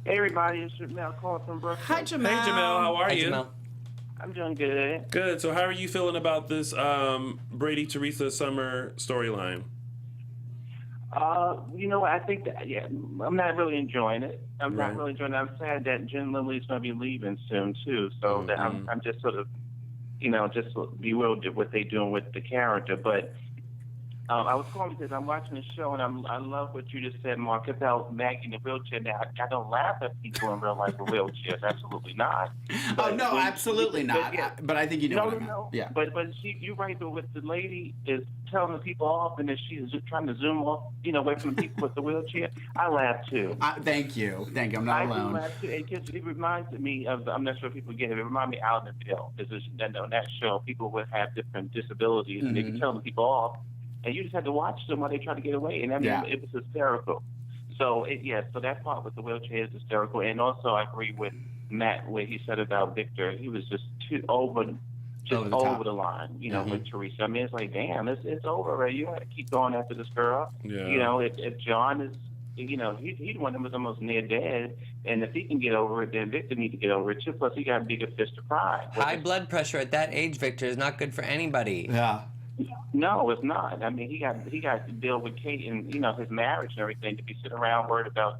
Hey, everybody. It's Jamel calling from Brooklyn. Hi, Jamel. Hey, Jamel. How are you? Jamel. I'm doing good. Good. So how are you feeling about this Brady, Teresa, Summer storyline? You know what? I think that, I'm not really enjoying it. I'm not really enjoying it. I'm sad that Jen Lilly's going to be leaving soon, too. So that I'm just sort of, just bewildered what they're doing with the character. But I was calling because I'm watching the show, and I love what you just said, Mark, about Maggie in the wheelchair. Now, I don't laugh at people in real life with wheelchairs. Absolutely not. But no, absolutely not. But I think you know what I mean. Yeah. But you're right, but with the lady is telling the people off, and then she's just trying to zoom off, away from the people with the wheelchair. I laugh too. Thank you. I'm not alone. I do laugh too. It reminds me of, I'm not sure if people get it, it reminds me of Out in the Bill. Because on that show, people would have different disabilities, and they could tell the people off. And you just had to watch them while they try to get away. And I mean, it was hysterical. So, so that part with the wheelchair is hysterical. And also, I agree with Matt where he said about Victor. He was just too over the line, with Teresa. I mean, it's like, damn, it's over already. You don't have to keep going after this girl. Yeah. If John is, he's one that was almost near dead. And if he can get over it, then Victor needs to get over it too. Plus, he got a bigger fist to cry. High blood pressure at that age, Victor, is not good for anybody. Yeah. No, it's not. I mean, he got to deal with Kate and his marriage and everything. To be sitting around worried about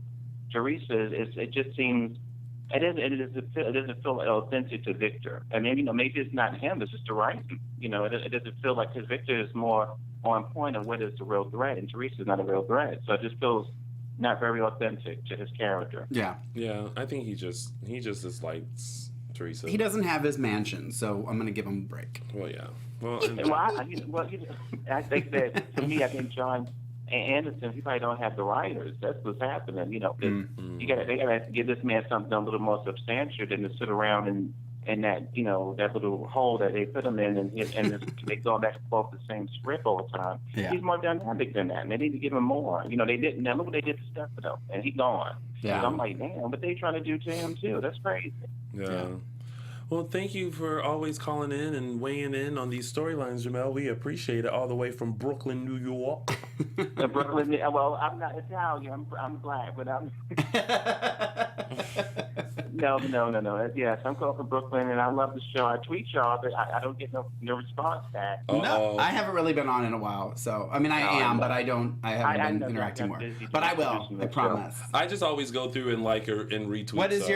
Teresa, it just seems it doesn't feel authentic to Victor. I mean, maybe it's not him. It's just the writing. It doesn't feel like his Victor is more on point of what is the real threat, and Teresa's not a real threat. So it just feels not very authentic to his character. Yeah. Yeah, I think he just dislikes Teresa. He doesn't have his mansion, so I'm gonna give him a break. Well, yeah. Well, I think that to me, I think John Anderson, he probably don't have the writers. That's what's happening. They gotta give this man something a little more substantial than to sit around and that that little hole that they put him in, and they go back and forth the same script all the time. Yeah. He's more dynamic than that, and they need to give him more. They didn't. Now look what they did to Stefano, and he's gone. Yeah. And I'm like, damn, what they trying to do to him too? That's crazy. Yeah. Well, thank you for always calling in and weighing in on these storylines, Jamel. We appreciate it, all the way from Brooklyn, New York. Brooklyn. Well, I'm not Italian. I'm black, but I'm. No. Yes, I'm calling from Brooklyn, and I love the show. I tweet y'all, but I don't get no response back. No, I haven't really been on in a while. So I mean, I am, but I haven't been interacting more. But I will. I promise. I just always go through and like or and retweet. What is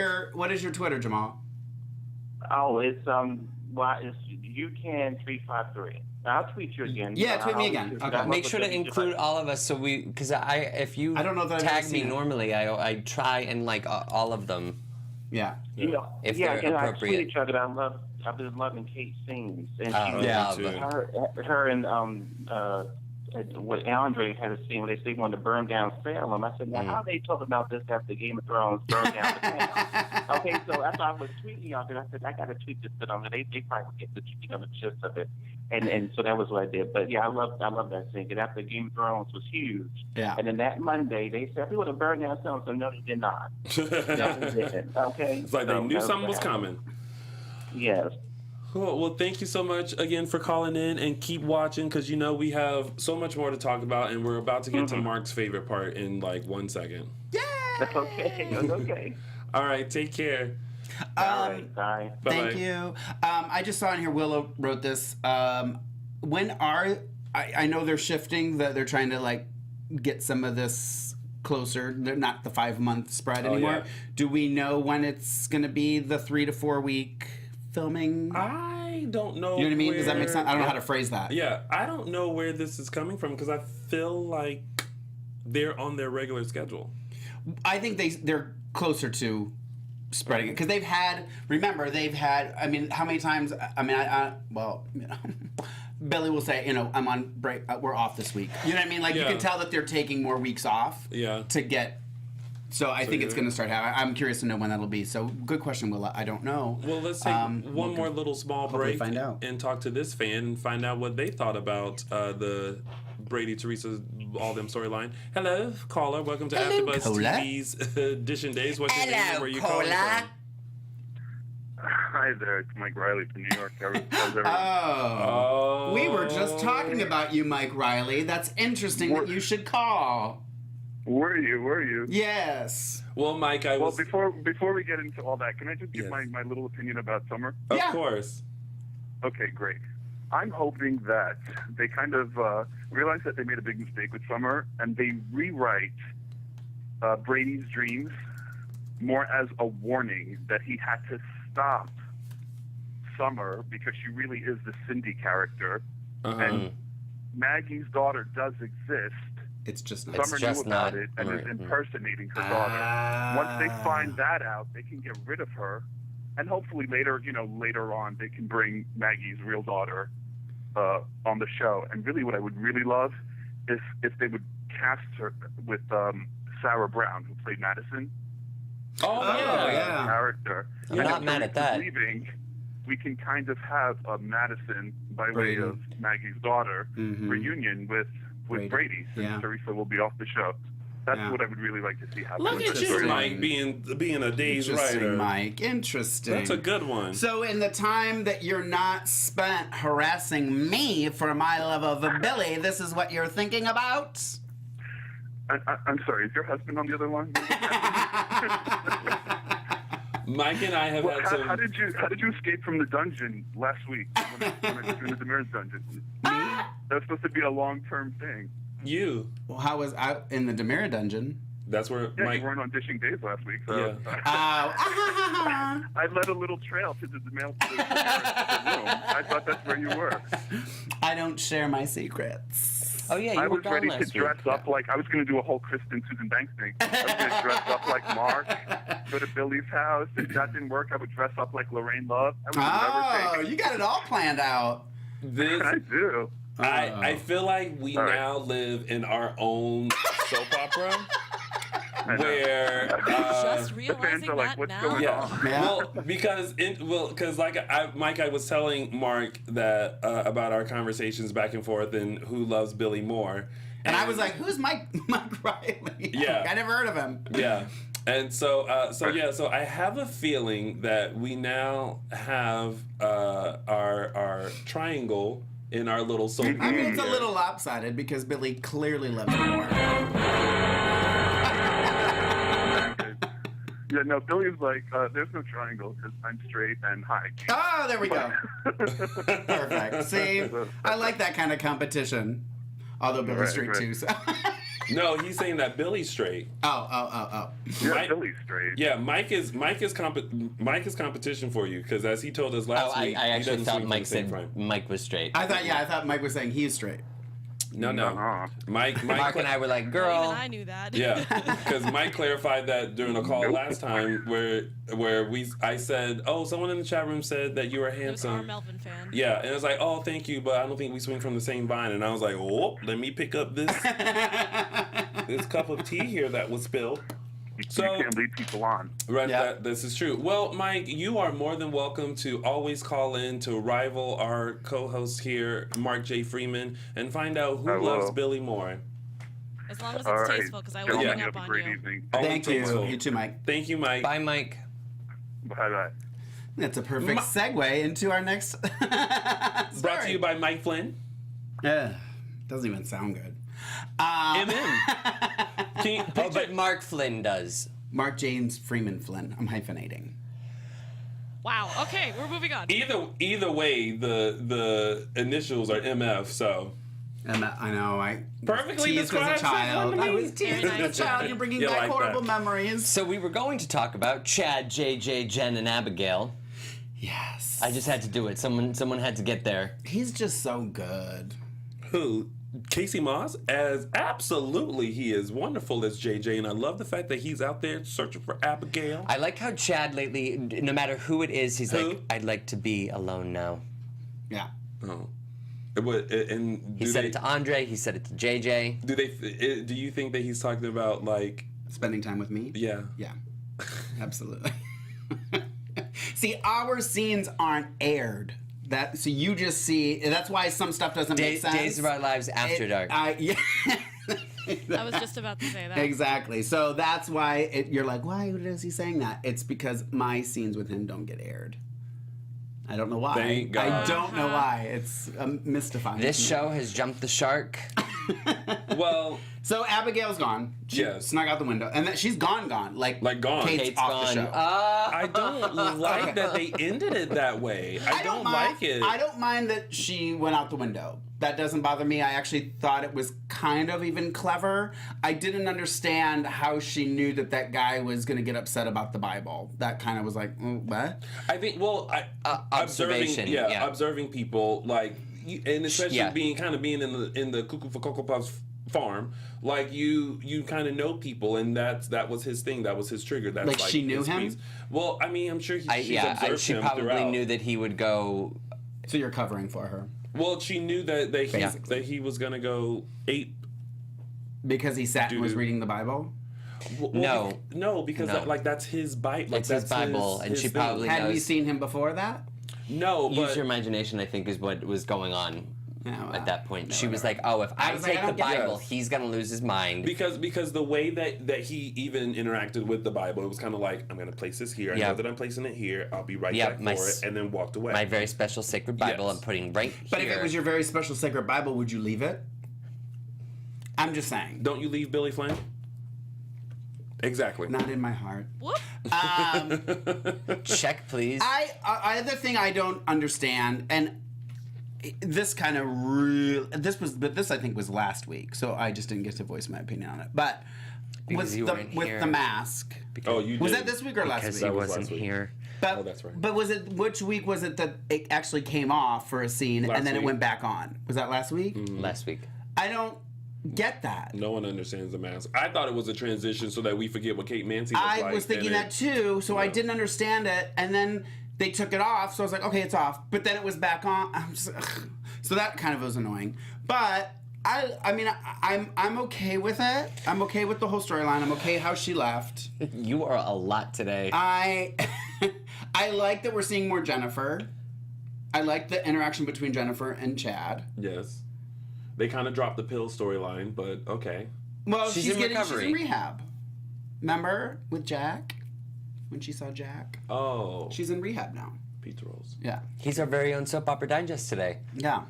your Twitter, Jamal? Oh, it's UCan353. I'll tweet you again. Yeah, tweet me again. Okay. Make sure to include all of us, so because if you I don't know that I've tag ever me seen it. normally, I try and like all of them. Yeah. If they're and appropriate. I tweet each other. I've been loving Kate's scenes, and her and what Andre had a scene where they wanted to burn down Salem. I said, now how they talk about this after Game of Thrones burned down the town? Okay, so that's why I was tweeting y'all, and I said, I got to tweet this to them. They probably get the gist of it. And so that was what I did. But yeah, I love that scene. And after Game of Thrones was huge. Yeah. And then that Monday, they said, we want to burn down Salem. So no, they did not. No, they didn't. Okay? It's like they knew something was coming. Yes. Cool. Well, thank you so much again for calling in, and keep watching, because we have so much more to talk about, and we're about to get to Mark's favorite part in like 1 second. Yeah. That's okay. That's okay. All right. Take care. All right. Bye. Thank you. I just saw in here, Willow wrote this. When I know they're shifting, that they're trying to like get some of this closer. They're not the 5-month spread anymore. Yeah. Do we know when it's going to be the 3 to 4 week filming? I don't know. You know what I mean? Does that make sense? I don't know how to phrase that. Yeah, I don't know where this is coming from, because I feel like they're on their regular schedule. I think they're closer to spreading it, because they've had. I mean, how many times? I mean, Billy will say, I'm on break. We're off this week. You know what I mean? Like you can tell that they're taking more weeks off. Yeah. To get. So I think it's going to start happening. I'm curious to know when that'll be. So good question, Willa. I don't know. Well, let's take one more little small break and talk to this fan and find out what they thought about the Brady, Teresa, all them storyline. Hello, caller. Welcome to AfterBuzz TV's DISHIN Days. What's your name? Where you calling from? Hi there, it's Mike Riley from New York. How's everyone? Oh. We were just talking about you, Mike Riley. That's interesting that you should call. Were you? Yes. Well, Mike, before we get into all that, can I just give my little opinion about Summer? Of course. Okay, great. I'm hoping that they kind of realize that they made a big mistake with Summer, and they rewrite Brady's dreams more as a warning that he had to stop Summer because she really is the Cindy character, and Maggie's daughter does exist. It's just not. Summer knew about it and is impersonating her daughter. Once they find that out, they can get rid of her, and hopefully later on, they can bring Maggie's real daughter on the show. And really, what I would really love is if they would cast her with Sarah Brown, who played Madison. Oh yeah. Character. I'm not mad at that. Leaving, we can kind of have a Madison by way of Maggie's daughter reunion with Brady, since Teresa will be off the show. That's what I would really like to see happen. Look at you, Mike, being a day's writer. Mike, interesting. That's a good one. So in the time that you're not spent harassing me for my love of Billy, this is what you're thinking about? I'm sorry, is your husband on the other line? Mike and I have had some... How did you escape from the dungeon last week when I was in the Demir's dungeon? was supposed to be a long-term thing. You. Well, how was out in the Demira dungeon? That's where Yeah, Mike. you weren't on Dishing Days last week, so Yeah. I led a little trail to the mail to the room. I thought that's where you were. I don't share my secrets. Oh yeah, you I were was gone ready to last week. dress up like I was going to do a whole Kristen Susan Banks thing. I was going to dress up like Mark, go to Billy's house. If that didn't work, I would dress up like Lorraine Love. I would do whatever it takes. You got it all planned out. This, I do. I feel like we All right. now live in our own soap opera where Just The realizing fans are like, that what's now. going yeah. on? Yeah. Well, because like Mike, I was telling Mark that about our conversations back and forth and who loves Billy more, And I was like, who's Mike Riley? Yeah. I never heard of him. yeah. And so I have a feeling that we now have our triangle in our little soap. I mean, it's a here. little lopsided because Billy clearly loves me more. Yeah, no, Billy's like, there's no triangle because I'm straight and high. Oh, there we go. Perfect. See, I like that kind of competition. Although Billy's Right, straight right. too. So. No, he's saying that Billy's straight. Oh. Yeah, Mike- Billy's straight. Yeah, Mike is competition for you because as he told us last Oh, week, I he actually doesn't thought swing from Mike the same said frame. Mike was straight. I thought Mike was saying he's straight. No. Uh-huh. Mike Mark and I were like, Even girl. I knew that. Yeah, because Mike clarified that during a call last time where I said, oh, someone in the chat room said that you were It was our handsome. Melvin fan. Yeah, and it was like, oh, thank you, but I don't think we swing from the same vine. And I was like, oh, let me pick up this cup of tea here that was spilled. So you can't lead people on. right, Yeah. this is true. Well, Mike, you are more than welcome to always call in to rival our co-host here, Mark J. Freeman, and find out who I will. loves Billy more. As long as it's All right. tasteful, because I will Gentlemen, hang you up have a on great you. evening. Only Thank you. tasteful. You too, Mike. Thank you, Mike. Bye, Mike. Bye-bye. That's a perfect segue into our next Brought to you by Mike Flynn. Doesn't even sound good. Can you Oh, picture- but Mark Flynn does. Mark James Freeman Flynn. I'm hyphenating. Wow. Okay, we're moving on. Either way, the initials are MF. So And I know, I Perfectly teased as a describes child. someone to I me. was teased Very as a nice. child. You're bringing You back like horrible that. memories. So we were going to talk about Chad, JJ, Jen, and Abigail. Yes. I just had to do it. Someone had to get there. He's just so good. who? Casey Moss, as absolutely he is wonderful as JJ, and I love the fact that he's out there searching for Abigail. I like how Chad lately, no matter who it is, he's Who? like, I'd like to be alone now. Yeah. Oh, and He said it to Andre. He said it to JJ. Do you think that he's talking about like? Spending time with me? Yeah. Yeah. Absolutely. See, our scenes aren't aired. So you just see. That's why some stuff doesn't make sense. Days of Our Lives After Dark. Yeah. I was just about to say that. Exactly. So that's why you're like, why is he saying that? It's because my scenes with him don't get aired. I don't know why. Thank God. I don't know why. It's mystifying. This to me. show has jumped the shark. Well, So Abigail's gone. She Yes. snuck out the window, and she's gone. Like gone. Kate's off the show. I don't like that they ended it that way. I don't like it. I don't mind that she went out the window. That doesn't bother me. I actually thought it was kind of even clever. I didn't understand how she knew that guy was going to get upset about the Bible. That kind of was like, what? I think. Well, Observation, Observing, yeah. observing people like, and especially Yeah. being in the Cuckoo for Cocoa Puffs farm, like you kind of know people, and that was his thing. That was his trigger. That's Like, she knew his him? piece. Well, I mean, I'm sure she's observed she him probably throughout. knew that he would go. So you're covering for her. Well, she knew that Basically. he was gonna go ape. Because he sat and was Dude. reading the Bible? Well, no, because No. that's his Bible. Like, It's his that's Bible, and she thing. probably Had we knows. seen him before that? No, Use but your imagination, I think, is what was going on Yeah, at that point. no, She was whatever. like, oh, if I was like, take I the don't get Bible, this. he's going to lose his mind. because the way that he even interacted with the Bible, it was kind of like, I'm gonna place this here. I Yeah. know that I'm placing it here. I'll be right Yeah, back my for s- it, and then walked away. My very special sacred Bible Yes. I'm putting right But here. if it was your very special sacred Bible, would you leave it? I'm just saying. Don't you leave Billy Flynn? Exactly. Not in my heart. Whoop. Check, please. Other thing I don't understand, and this kind of this I think was last week, so I just didn't get to voice my opinion on it. But Because you weren't with here. the mask, Oh, you was did. that this week or last Because week? he That was wasn't last week. here. But, Oh, that's right. But which week was it that it actually came off for a scene Last and then it week. went back on? Was that last week? Last week. I don't get that. No one understands the mask. I thought it was a transition so that we forget what Kate Mansi was like. I was thinking and that too, so I Yeah. didn't understand it, and then they took it off, so I was like, okay, it's off. But then it was back on. So that kind of was annoying. But I mean, I'm okay with it. I'm okay with the whole storyline. I'm okay how she left. You are a lot today. I like that we're seeing more Jennifer. I like the interaction between Jennifer and Chad. Yes. They kind of dropped the pill storyline, but okay. Well, She's she's in recovery. She's in rehab. Remember with Jack? When she saw Jack? Oh. She's in rehab now. Pizza rolls. Yeah. He's our very own Soap Opera Digest today. Yeah.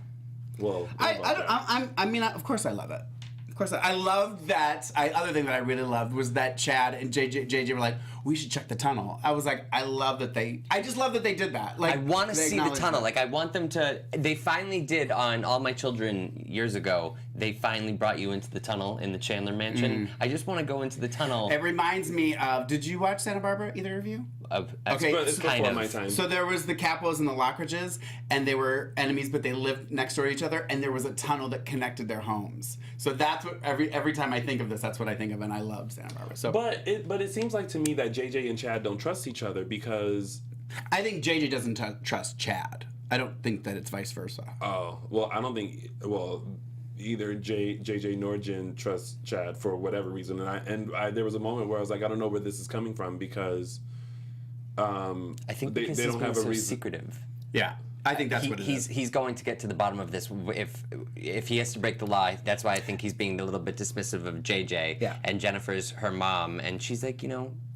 Well, I mean, of course I love it. Of course I love that. Other thing that I really loved was that Chad and JJ were like, we should check the tunnel. I was like, I just love that they did that. Like, I want to they see the acknowledged tunnel. that. Like, I want them to. They finally did on All My Children years ago. They finally brought you into the tunnel in the Chandler mansion. I just want to go into the tunnel. It reminds me of, did you watch Santa Barbara, either of you? Okay, it's kind before of. my time. So there was the Capos and the Lockridges, and they were enemies, but they lived next door to each other, and there was a tunnel that connected their homes. So that's what every time I think of this, that's what I think of, and I loved Santa Barbara. So, But it seems like to me that JJ and Chad don't trust each other because I think JJ doesn't trust Chad. I don't think that it's vice versa. I don't think either JJ nor Jen trust Chad for whatever reason, and I there was a moment where I was like, I don't know where this is coming from because I think they because don't he's being have a so reason. secretive. Yeah, I think that's what it is. He's going to get to the bottom of this if he has to break the lie. That's why I think he's being a little bit dismissive of JJ. Yeah. And Jennifer's her mom, and she's like,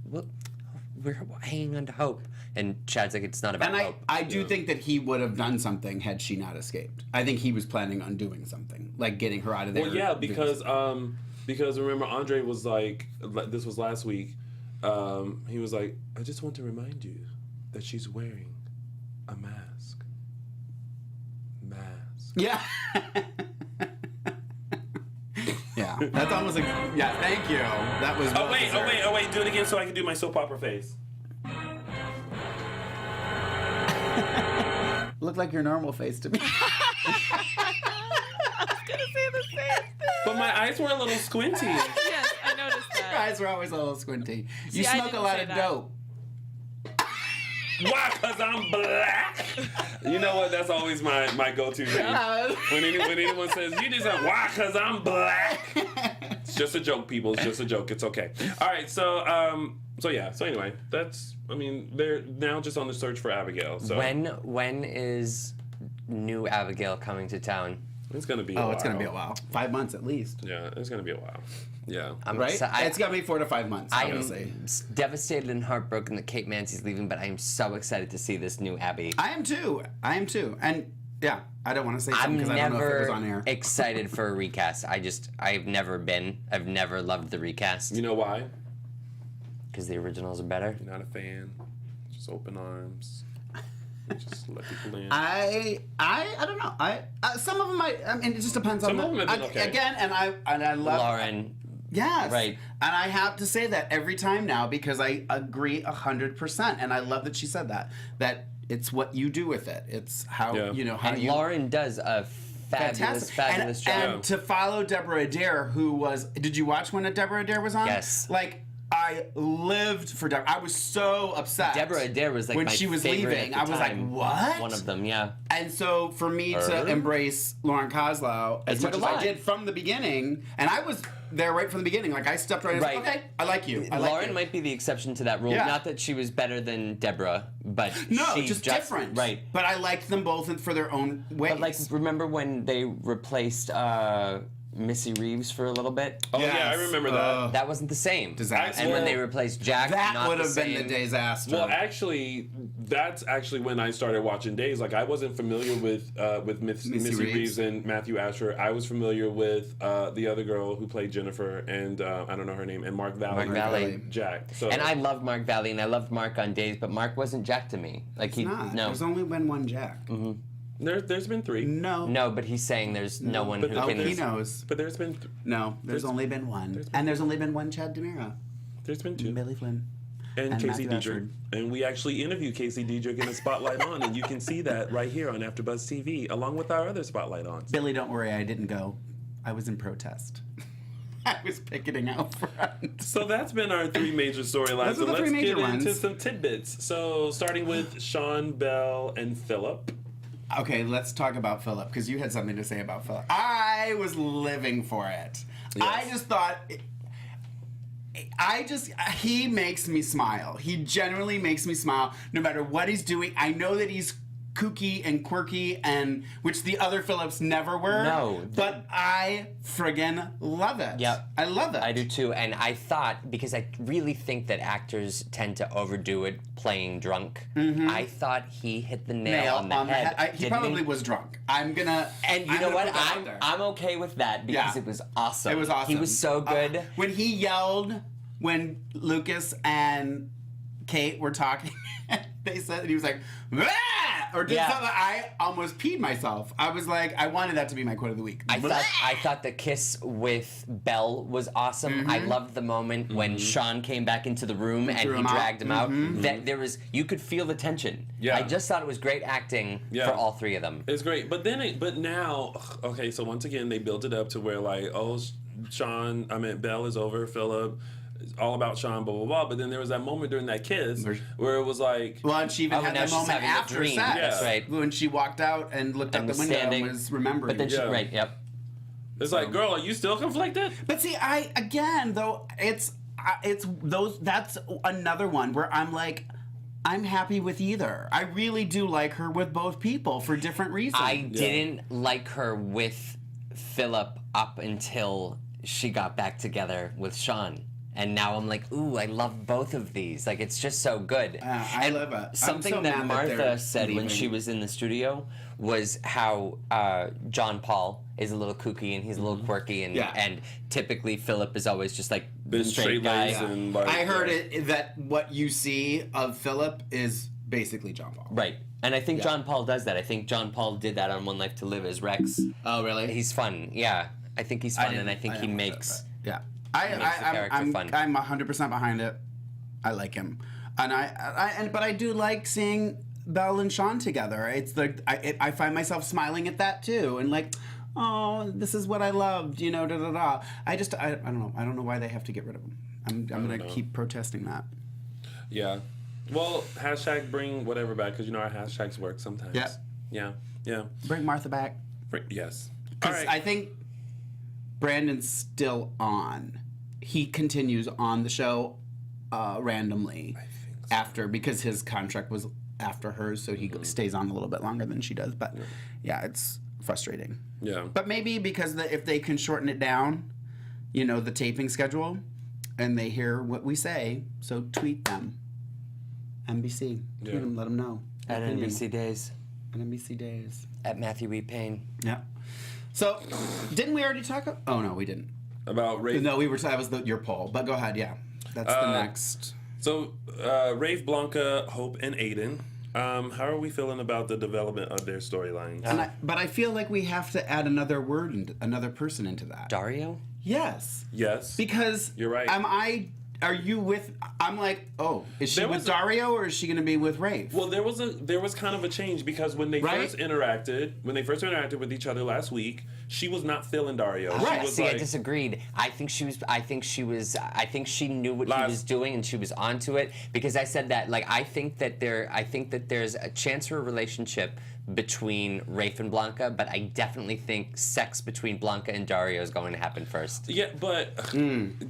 we're hanging on to hope. And Chad's like, it's not about And hope. I do think that he would have done something had she not escaped. I think he was planning on doing something, like getting her out of there. Well, yeah, because remember Andre was like, this was last week. He was like, I just want to remind you that she's wearing a mask. Yeah. Yeah. That's almost like, yeah, thank you. That was Oh wait, do it again so I can do my soap opera face. Looked like your normal face to me. But my eyes were a little squinty. Yes, I noticed Your that. eyes were always a little squinty. You See, I smoke a didn't lot say of that. dope. Why? Because I'm black? You know what? That's always my go-to thing. When anyone says, you just like, why? Because I'm black. It's just a joke, people. It's just a joke. It's okay. All right, so anyway, they're now just on the search for Abigail. So When is new Abigail coming to town? it's going to be a while. It's going to be a while. 5 months at least. Yeah, it's going to be a while. Yeah. I'm Right? exci- It's going to be 4 to 5 months, I am honestly. devastated and heartbroken that Kate Mansi's leaving, but I am so excited to see this new Abby. I am too. And yeah, I don't want to say something I'm because I don't know if it was on never air. excited for a recast. I've never loved the recast You know why? because the originals are better. You're not a fan. Just open arms. Just let people in. I don't know. Some of them I mean, it just depends on Some of them have been okay. Again, and I love Lauren, Yes. Right. And I have to say that every time now because I agree 100%, and I love that she said that. That it's what you do with it. It's how how and you. Lauren does a Fantastic. fabulous job. And to follow Deborah Adair, who was. Did you watch when Deborah Adair was on? Yes. Like, I lived for Deborah. I was so upset. Deborah Adair was like when my she was favorite leaving. at I the was like, time. what? One of them, yeah. And so for me to embrace Lauren Kozlow as took much a as I lot. did from the beginning, and I was there right from the beginning. Like I stepped right in. Right. Like, okay, I like you. I like Lauren you. might be the exception to that rule. Yeah. Not that she was better than Deborah, but No, she just different. Right. But I liked them both for their own ways. But like, remember when they replaced Missy Reeves for a little bit? Oh yeah, I remember that. That wasn't the same. Disaster. And when they replaced Jack, that not would the have been same. the disaster. Well, actually, that's actually when I started watching Days. Like, I wasn't familiar with Missy Reeves and Matthew Asher. I was familiar with the other girl who played Jennifer, and I don't know her name, and Mark Valley. Mark Valley. Jack. So, And I loved Mark Valley, and I loved Mark on Days, but Mark wasn't Jack to me. Like It's not. There's only been one Jack. There's been 3. No, but he's saying there's no one who can. He knows. But there's been No, there's only been one. And there's only been one Chad DeMira. there's been 2. Billy Flynn. And Casey Matthew Diedrich. Ashford. And we actually interviewed Casey Diedrich in a Spotlight On, and you can see that right here on AfterBuzz TV, along with our other Spotlight Ons. Billy, don't worry, I didn't go. I was in protest. I was picketing out front. So that's been our 3 major storylines. Those are the Let's 3 major get into ones. some tidbits. So starting with Sean, Belle, and Philip. Okay, let's talk about Philip, because you had something to say about Philip. I was living for it. Yes. I just thought... he makes me smile. He genuinely makes me smile, no matter what he's doing. I know that he's kooky and quirky, and which the other Phillips never were. No. But I friggin' love it. Yep. I love it. I do too, and I thought, because I really think that actors tend to overdo it playing drunk, I thought he hit the nail on the head. He didn't probably was drunk. And you know what? Put that out there. I'm okay with that because Yeah. it was awesome. It was awesome. He was so good. When he yelled, when Lucas and Kate were talking, they said, and he was like, "Wah!" or did something. I almost peed myself. I was like, I wanted that to be my quote of the week. I thought the kiss with Belle was awesome. I loved the moment when Sean came back into the room and he dragged him out. That you could feel the tension. Yeah. I just thought it was great acting for all 3 of them. It's great. But now, okay, so once again, they built it up to where, like, oh, Belle is over, Philip. It's all about Sean, blah, blah, blah. But then there was that moment during that kiss where it was like... Well, and she even had now that she's moment having a after dream. sex. That's right. When she walked out and looked out the window and was remembering. But then Yeah. yep. It's like, girl, are you still conflicted? But see, that's another one where I'm like, I'm happy with either. I really do like her with both people for different reasons. I didn't like her with Philip up until she got back together with Sean. And now I'm like, ooh, I love both of these. Like, it's just so good. I love it. Something I'm so that mad Martha they're said when leaving. she was in the studio was how John Paul is a little kooky and he's a little quirky, and typically Philip is always just like the straight guy. laced and like, I heard it that what you see of Philip is basically John Paul. Right. And I think John Paul does that. I think John Paul did that on One Life to Live as Rex. Oh, really? He's fun. Yeah. I think he's fun, and I think he makes... Yeah. makes the character fun. I'm 100% behind it. I like him. But I do like seeing Belle and Sean together. It's I find myself smiling at that too, and like, oh, this is what I loved, you know, da da da. I don't know. I don't know why they have to get rid of him. I'm gonna keep protesting that. Yeah. Well, hashtag bring whatever back, because you know our hashtags work sometimes. Yeah. Yeah. Bring Martha back. Yes. All Because right. I think Brandon's still on. He continues on the show randomly after, because his contract was after hers, so he stays on a little bit longer than she does. But yeah, it's frustrating. Yeah. But maybe because if they can shorten it down, you know, the taping schedule, and they hear what we say, so tweet them. NBC. Tweet them, let them know. At NBC Days. At NBC Days. At Matthew E. Paine. Yeah. So, didn't we already talk about... Oh, no, we didn't. About Rafe. No, that was your poll. But go ahead, yeah. That's the next. So, Rafe, Blanca, Hope, and Aiden. How are we feeling about the development of their storylines? But I feel like we have to add another word, another person into that. Dario? Yes. Yes. Because... You're right. Are you with... I'm like, oh, is she with Dario or is she going to be with Rafe? Well, there was kind of a change, because when they first interacted with each other last week, she was not feeling Dario. Right. She was See, like, I disagreed. I think she knew what he was doing and she was onto it, because I said that, like, I think that there's a chance for a relationship between Rafe and Blanca, but I definitely think sex between Blanca and Dario is going to happen first. Yeah, but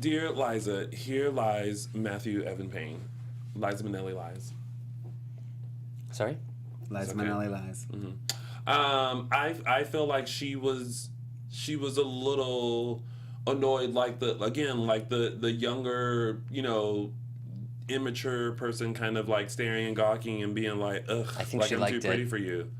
dear Liza, here lies Matthew Evan Paine. Liza Minnelli lies. Sorry? Liza Minnelli lies. I feel like she was a little annoyed, like the younger, you know, immature person kind of like staring and gawking and being like, ugh, I think like she I'm liked too pretty it. for you.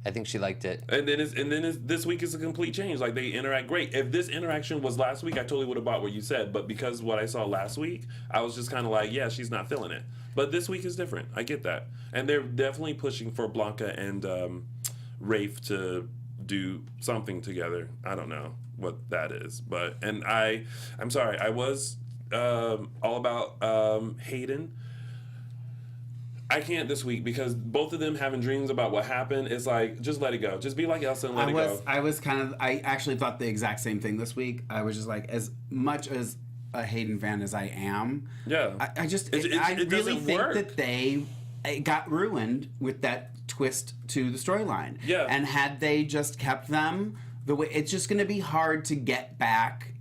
I think she liked it. And then this week is a complete change. Like, they interact great. If this interaction was last week, I totally would have bought what you said. But because what I saw last week, I was just kind of like, yeah, she's not feeling it. But this week is different. I get that. And they're definitely pushing for Blanca and Rafe to do something together. I don't know what that is, but I'm sorry. I was all about Hayden. I can't this week because both of them having dreams about what happened. It's like, just let it go. Just be like Elsa and let it go. I actually thought the exact same thing this week. I was just like, as much as a Hayden fan as I am, yeah, I really doesn't think work. that it got ruined with that twist to the storyline. Yeah. And had they just kept them the way, it's just going to be hard to get back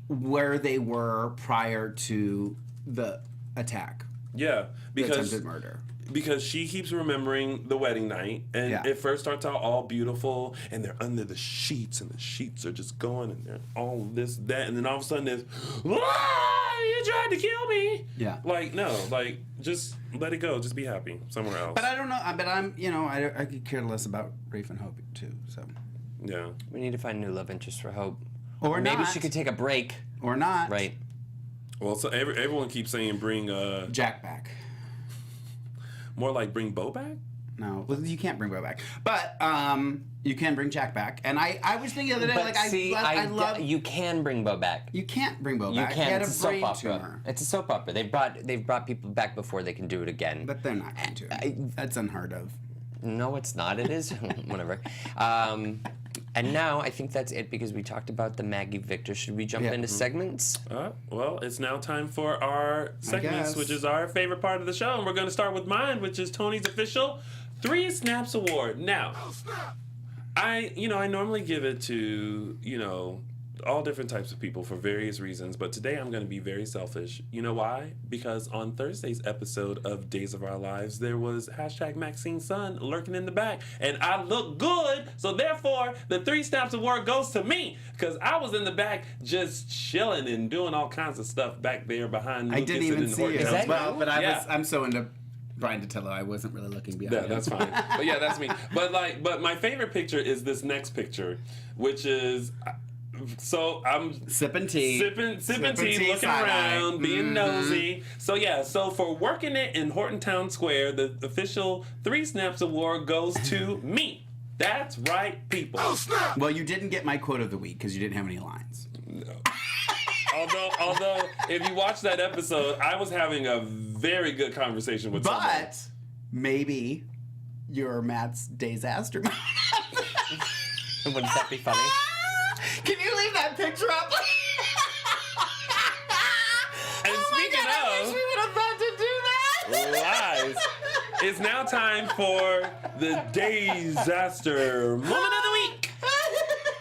where they were prior to the attack. Yeah, because the attempted murder. Because she keeps remembering the wedding night, and it first starts out all beautiful, and they're under the sheets, and the sheets are just going, and they're all this, that, and then all of a sudden there's, you tried to kill me. Yeah. Like, no, like, just let it go. Just be happy somewhere else. But I don't know. But I'm, I could care less about Rafe and Hope too. So. Yeah. We need to find a new love interest for Hope. Or maybe not. she could take a break. Or not. Right. Well, so everyone keeps saying bring Jack back. More like bring Bo back? No, well, you can't bring Bo back. But you can bring Jack back. And I was thinking the other day, But like, see, I love... You can bring Bo back. You can't bring Bo back. You can. He had It's a a soap brain opera. tumor. It's a soap opera. They've brought people back before they can do it again. But they're not going to. That's unheard of. No, it's not. It is. Whatever. And now I think that's it because we talked about the Maggie Victor. Should we jump into segments? Well, it's now time for our segments, which is our favorite part of the show. And we're going to start with mine, which is Tony's official 3 Snaps Award. Now, I normally give it to, all different types of people for various reasons, but today I'm going to be very selfish. You know why? Because on Thursday's episode of Days of Our Lives, there was #Maxine's son lurking in the back, and I look good, so therefore the 3 Snaps Award goes to me, because I was in the back just chilling and doing all kinds of stuff back there behind Lucas. I didn't even see it Is that as well, you? but I'm so into Brian Detillo, I wasn't really looking behind Yeah, him. that's fine. But yeah, that's me. But my favorite picture is this next picture, which is... So I'm sipping tea, looking around, being nosy. So for working it in Hortontown Square, the official 3 Snaps Award goes to me. That's right, people. Oh, snap! Well, you didn't get my quote of the week because you didn't have any lines. No. Although, if you watch that episode, I was having a very good conversation with someone. But maybe you're Matt's disaster. Wouldn't that be funny? Can you leave that picture up? And speaking I wish we would have thought to do that. lies, it's now time for the Disaster Moment of the Week.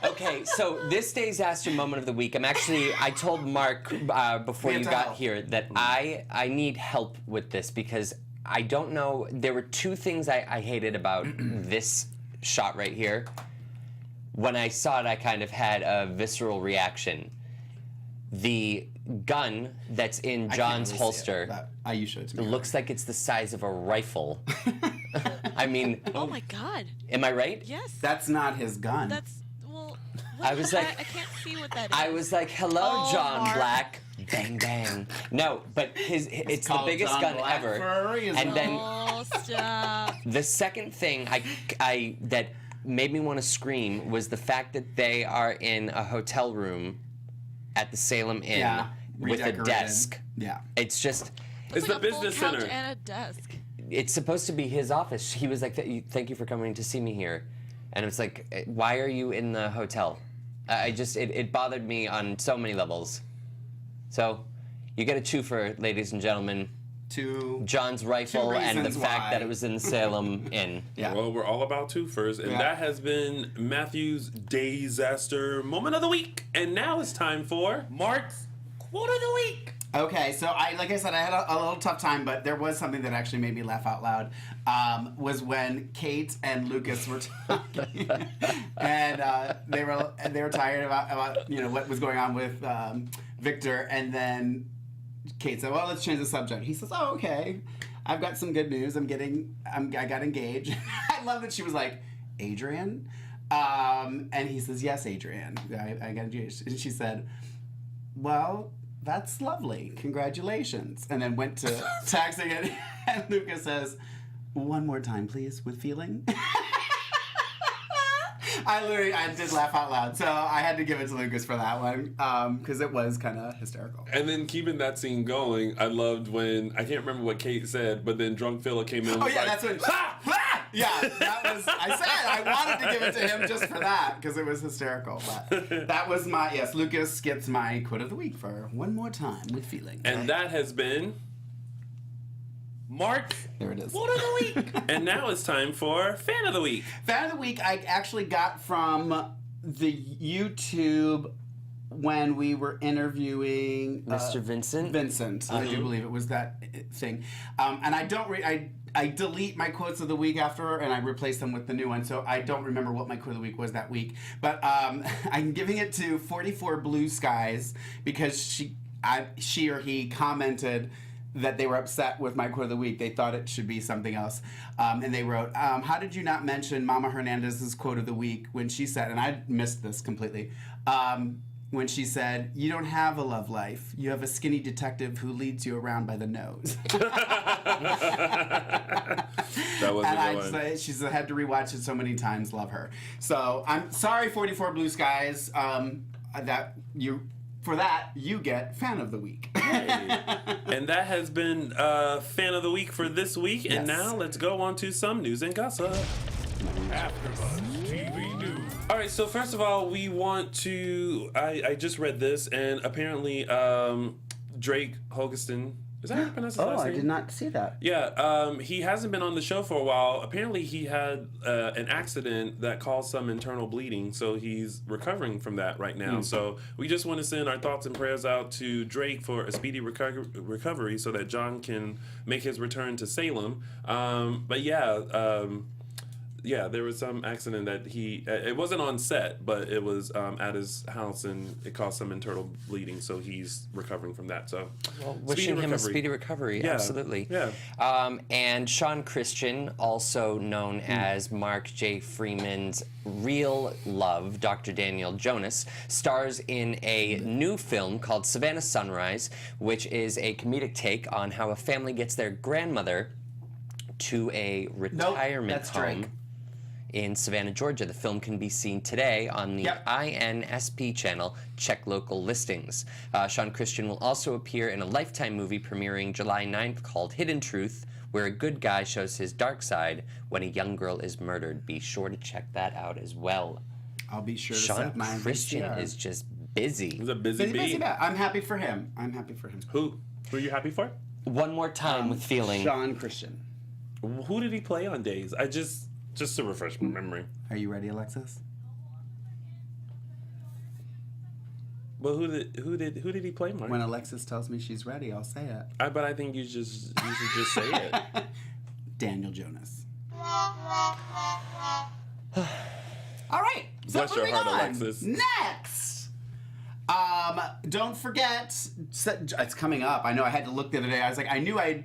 Okay, so this disaster moment of the week, I told Mark before you got here that I need help with this because I don't know, there were 2 things I hated about this shot right here. When I saw it, I kind of had a visceral reaction. The gun that's in John's holster you showed it to me. looks like it's the size of a rifle. I mean... Oh my God. Am I right? Yes. That's not his gun. I was like... I can't see what that is. I was like, hello, John Mark. Black. Bang, bang. No, but it's the biggest John gun Black ever. for a reason. And then stop. the second thing I that made me want to scream was the fact that they are in a hotel room at the Salem Inn with a redecorated. desk. Yeah. It's just... It's like the a full business couch center. and a desk. It's supposed to be his office. He was like, thank you for coming to see me here. And it's like, why are you in the hotel? It bothered me on so many levels. So, you get a 2 for, ladies and gentlemen, to John's rifle and the fact why. that it was in the Salem Inn. Yeah. Well, we're all about twofers, and that has been Matthew's Disaster Moment of the Week. And now it's time for Mark's Quote of the Week. Okay, so like I said, I had a little tough time, but there was something that actually made me laugh out loud. Was when Kate and Lucas were talking, and they were tired about what was going on with Victor, and then Kate said, "Well, let's change the subject." He says, "Oh, okay. I've got some good news. I got engaged." I love that she was like, "Adrian," and he says, "Yes, Adrian. I got engaged." And she said, "Well, that's lovely. Congratulations." And then went to texting it, and Lucas says, "One more time, please, with feeling." I did laugh out loud, so I had to give it to Lucas for that one because it was kind of hysterical. And then keeping that scene going, I loved when, I can't remember what Kate said, but then Drunk Phil came in and was that's when. Yeah, that was. I said I wanted to give it to him just for that because it was hysterical. But that was my Lucas gets my quote of the week for one more time with feeling. And that has been Mark. There it is. Quote of the week. And now it's time for Fan of the Week. Fan of the week I actually got from the YouTube when we were interviewing Mr. Vincent. Vincent, I do believe it was that thing. And I don't. I delete my quotes of the week after, and I replace them with the new one. So I don't remember what my quote of the week was that week. But I'm giving it to 44 Blue Skies because she or he commented that they were upset with my quote of the week. They thought it should be something else. And they wrote, how did you not mention Mama Hernandez's quote of the week when she said, and I missed this completely, when she said, "You don't have a love life. You have a skinny detective who leads you around by the nose." That was and a good one. She's had to rewatch it so many times. Love her. So I'm sorry, 44 Blue Skies. For that you get Fan of the Week. And that has been Fan of the Week for this week. Yes. And now let's go on to some news and gossip. AfterBuzz TV News. All right, so first of all, we want to. I just read this, and apparently Drake Hogestyn. Is that how you pronounce his last name? I did not see that. Yeah, he hasn't been on the show for a while. Apparently, he had an accident that caused some internal bleeding, so he's recovering from that right now. So we just want to send our thoughts and prayers out to Drake for a speedy recovery so that John can make his return to Salem. Yeah, there was some accident that it wasn't on set, but it was at his house, and it caused some internal bleeding, so he's recovering from that. So, Wishing him a speedy recovery, Yeah. absolutely. Yeah. And Sean Christian, also known as Mark J. Freeman's real love, Dr. Daniel Jonas, stars in a new film called Savannah Sunrise, which is a comedic take on how a family gets their grandmother to a retirement that's home Drake. in Savannah, Georgia. The film can be seen today on the INSP channel. Check local listings. Sean Christian will also appear in a Lifetime movie premiering July 9th called Hidden Truth, where a good guy shows his dark side when a young girl is murdered. Be sure to check that out as well. I'll be sure to Sean set my Christian VCR. is just busy. He's a busy bee. I'm happy for him. Who are you happy for? One more time with feeling. Sean Christian. Who did he play on Days? Just to refresh my memory. Are you ready, Alexis? Well, who did he play, Mark? When Alexis tells me she's ready, I'll say it. But I think you should just say it. Daniel Jonas. All right. So Bless your moving heart, on. Alexis. Next. Don't forget, it's coming up. I know I had to look the other day. I was like, I knew I'd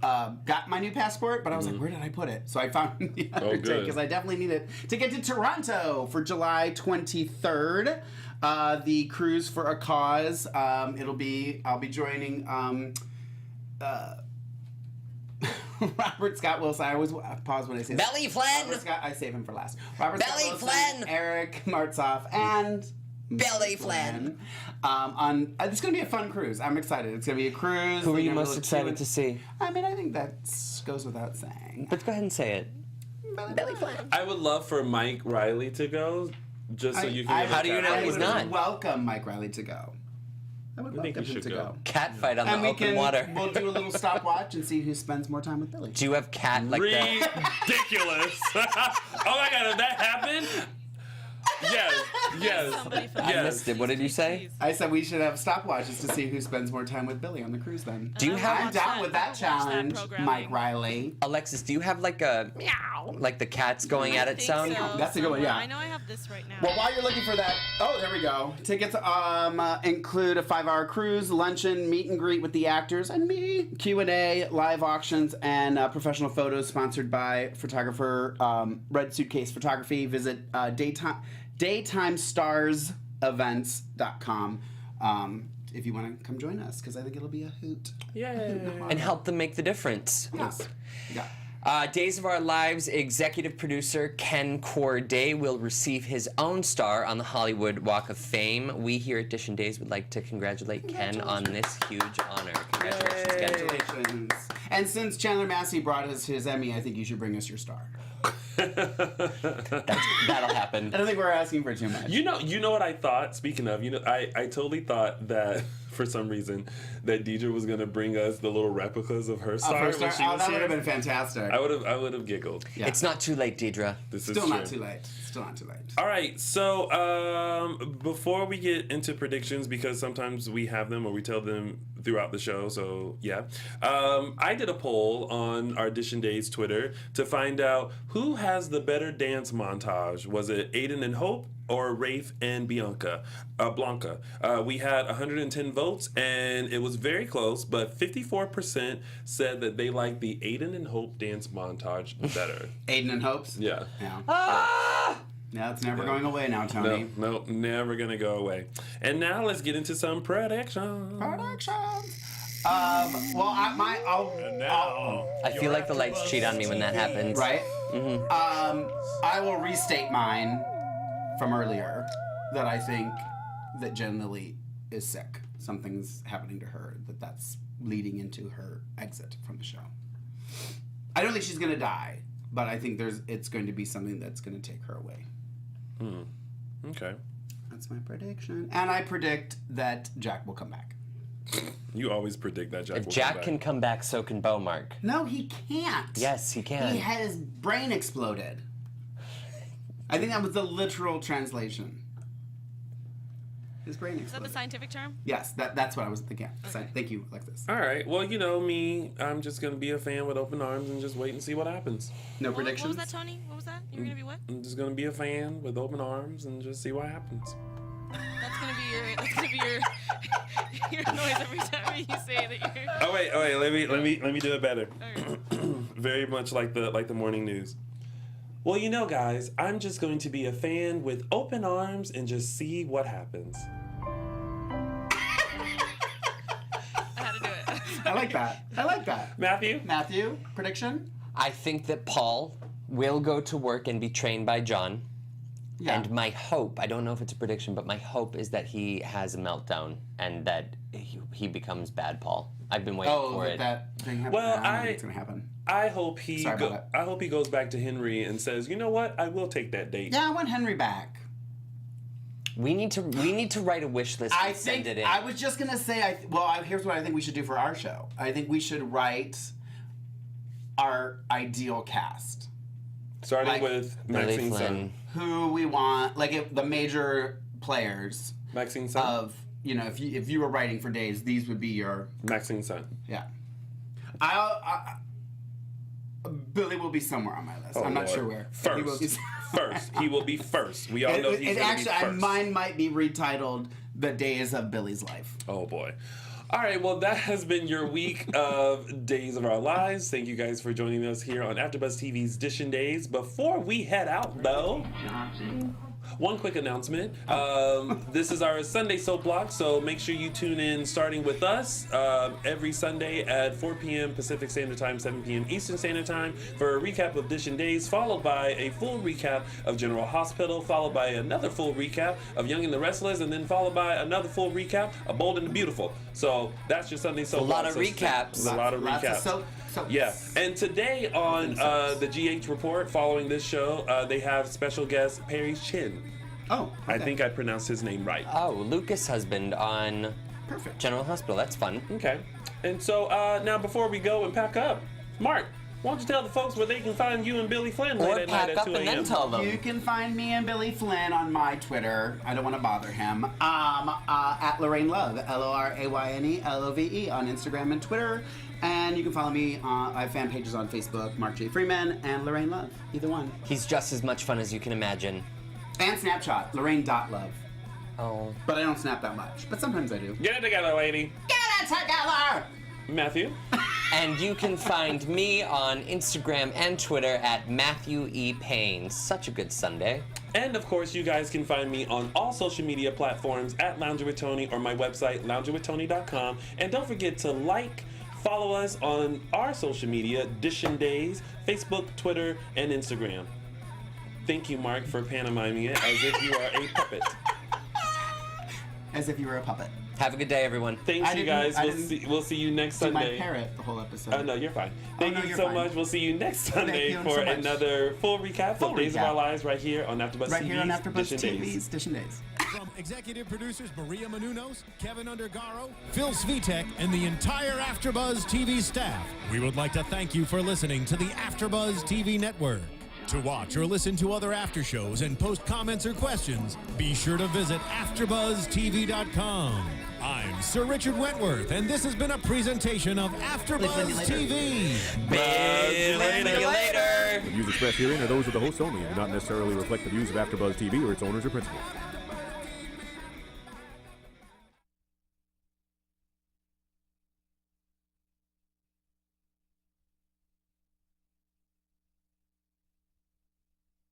got my new passport, but I was like, where did I put it? So I found the other day because I definitely need it to get to Toronto for July 23rd. The Cruise for a Cause. I'll be joining Robert Scott Wilson. I always pause when I say Belly Flynn! Robert Scott, I save him for last. Robert Belly Scott Wilson, Flynn! Eric Martzoff, and Belly Flynn. It's going to be a fun cruise. I'm excited. It's going to be a cruise. Who are you They're gonna most look excited cute. to see? I mean, I think that goes without saying. But go ahead and say it. Belly Flynn. I would love for Mike Riley to go, just so you can. How do you know he's not? Welcome Mike Riley to go. I would think welcome he him should to go. Cat fight on And the open water. we'll do a little stopwatch and see who spends more time with Billy. Do you have cat like that? Ridiculous! Oh my God! Did that happen? Yes. Somebody for I missed it. What did you say? I said we should have stopwatches to see who spends more time with Billy on the cruise then. Do you have- I'm down with that challenge, programming. Mike Riley. Alexis, do you have like a meow, like the cat's going at I it think sound? so, That's a good one, somewhere. yeah. I know I have this right now. Well, while you're looking for that, there we go. Tickets include a 5-hour cruise, luncheon, meet and greet with the actors and me, Q&A, live auctions, and professional photos sponsored by photographer Red Suitcase Photography. Visit daytimestarsevents.com if you want to come join us, because I think it'll be a hoot. Yay! And help them make the difference. Yes. Yeah. Days of Our Lives executive producer Ken Corday will receive his own star on the Hollywood Walk of Fame. We here at Dishin Days would like to congratulate Ken on this huge honor. Congratulations, Ken. Congratulations. And since Chandler Massey brought us his Emmy, I think you should bring us your star. That'll happen. I don't think we're asking for too much. You know what I thought? Speaking of, I totally thought that for some reason that Deidre was gonna bring us the little replicas of her star when she was that here. would have been fantastic. I would have giggled. Yeah. It's not too late, Deidre. This Still is not true. too late. Still not too late. All right, so before we get into predictions, because sometimes we have them or we tell them throughout the show, so yeah. I did a poll on our Dishin Days Twitter to find out who has the better dance montage. Was it Aiden and Hope or Rafe and Blanca? We had 110 votes, and it was very close, but 54% said that they liked the Aiden and Hope dance montage better. Aiden and Hope's? Yeah. Yeah, it's never going away now, Tony. No, never gonna go away. And now let's get into some predictions. I feel like the lights cheat on me when that happens. Right? I will restate mine from earlier that I think that Jen Lilly is sick. Something's happening to her, that's leading into her exit from the show. I don't think she's going to die, but I think it's going to be something that's going to take her away. Okay. That's my prediction. And I predict that Jack will come back. You always predict that Jack If will Jack come back. can come back, so can Beaumark. No, he can't. Yes, he can. He had his brain exploded. I think that was the literal translation. His brain exploded. Is that the scientific term? Yes, that's what I was thinking. Thank you, Alexis. All right. Well, you know me. I'm just gonna be a fan with open arms and just wait and see what happens. No predictions? What was that, Tony? What was that? You're gonna be what? I'm just gonna be a fan with open arms and just see what happens. That's gonna be your your noise every time you say that you're. Oh wait. Let me do it better. Okay. Very much like the morning news. Well, you know, guys, I'm just going to be a fan with open arms and just see what happens. I had to do it. I like that. Matthew, prediction? I think that Paul will go to work and be trained by John. Yeah. And my hope, I don't know if it's a prediction, but my hope is that he has a meltdown and that he becomes bad Paul. I've been waiting for it. that thing happened. Well, I don't think it's gonna happen. I hope he Sorry about it. I hope he goes back to Henry and says, you know what, I will take that date. Yeah, I want Henry back. We need to write a wish list and send it in. I was just gonna say. Here's what I think we should do for our show. I think we should write our ideal cast. Starting Like with Billy Maxine Flynn. Sun. Who we want, like if the major players Maxine Sun. of, if you were writing for Days, these would be your, Maxine Sun. yeah. Billy will be somewhere on my list. Oh, I'm not Lord. sure where. He will be first. We all know he's going to be first. Mine might be retitled "The Days of Billy's Life." Oh boy. All right, well, that has been your week of Days of Our Lives. Thank you guys for joining us here on AfterBuzz TV's Dishin Days. Before we head out, though, one quick announcement. This is our Sunday soap block, so make sure you tune in starting with us every Sunday at 4 p.m. Pacific Standard Time, 7 p.m. Eastern Standard Time for a recap of Dishin Days, followed by a full recap of General Hospital, followed by another full recap of Young and the Restless, and then followed by another full recap of Bold and the Beautiful. So that's your Sunday soap block. A lot of recaps. A lot of Lots recaps. of soap. Yeah, and today on the GH Report, following this show, they have special guest Perry Chin. Oh, okay. I think I pronounced his name right. Oh, Lucas' husband on Perfect. General Hospital. That's fun. Okay. And so now before we go and pack up, Mark, why don't you tell the folks where they can find you and Billy Flynn Or late at night pack at up 2 and then a.m.? tell them. You can find me and Billy Flynn on my Twitter. I don't want to bother him. At Lorraine Love, LORAYNE LOVE on Instagram and Twitter. And you can follow me. I have fan pages on Facebook, Mark J. Freeman and Lorraine Love. Either one. He's just as much fun as you can imagine. And Snapchat, Lorraine.love. Oh. But I don't snap that much. But sometimes I do. Get it together, lady. Get it together! Matthew? And you can find me on Instagram and Twitter at Matthew E. Paine. Such a good Sunday. And of course, you guys can find me on all social media platforms at Lounger with Tony or my website, loungerwithtony.com. And don't forget to like, Follow us on our social media, DISHIN Days, Facebook, Twitter, and Instagram. Thank you, Mark, for pantomiming it as if you are a puppet. As if you were a puppet. Have a good day, everyone. Thanks, you guys. We'll see you next Do Sunday. my parrot the whole episode. Oh, no, you're fine. Thank you you're so fine. much. We'll see you next Sunday you for so much. another full recap of Days of recap. Our Lives right here on AfterBuzz Right TV's here on AfterBuzz Dishin' Days. TV's Dishin' Days. From executive producers Maria Menounos, Kevin Undergaro, Phil Svitek, and the entire AfterBuzz TV staff, we would like to thank you for listening to the AfterBuzz TV network. To watch or listen to other after shows and post comments or questions, be sure to visit AfterBuzzTV.com. I'm Sir Richard Wentworth, and this has been a presentation of AfterBuzz TV. See you later. The views expressed herein are those of the hosts only and do not necessarily reflect the views of AfterBuzz TV or its owners or principals.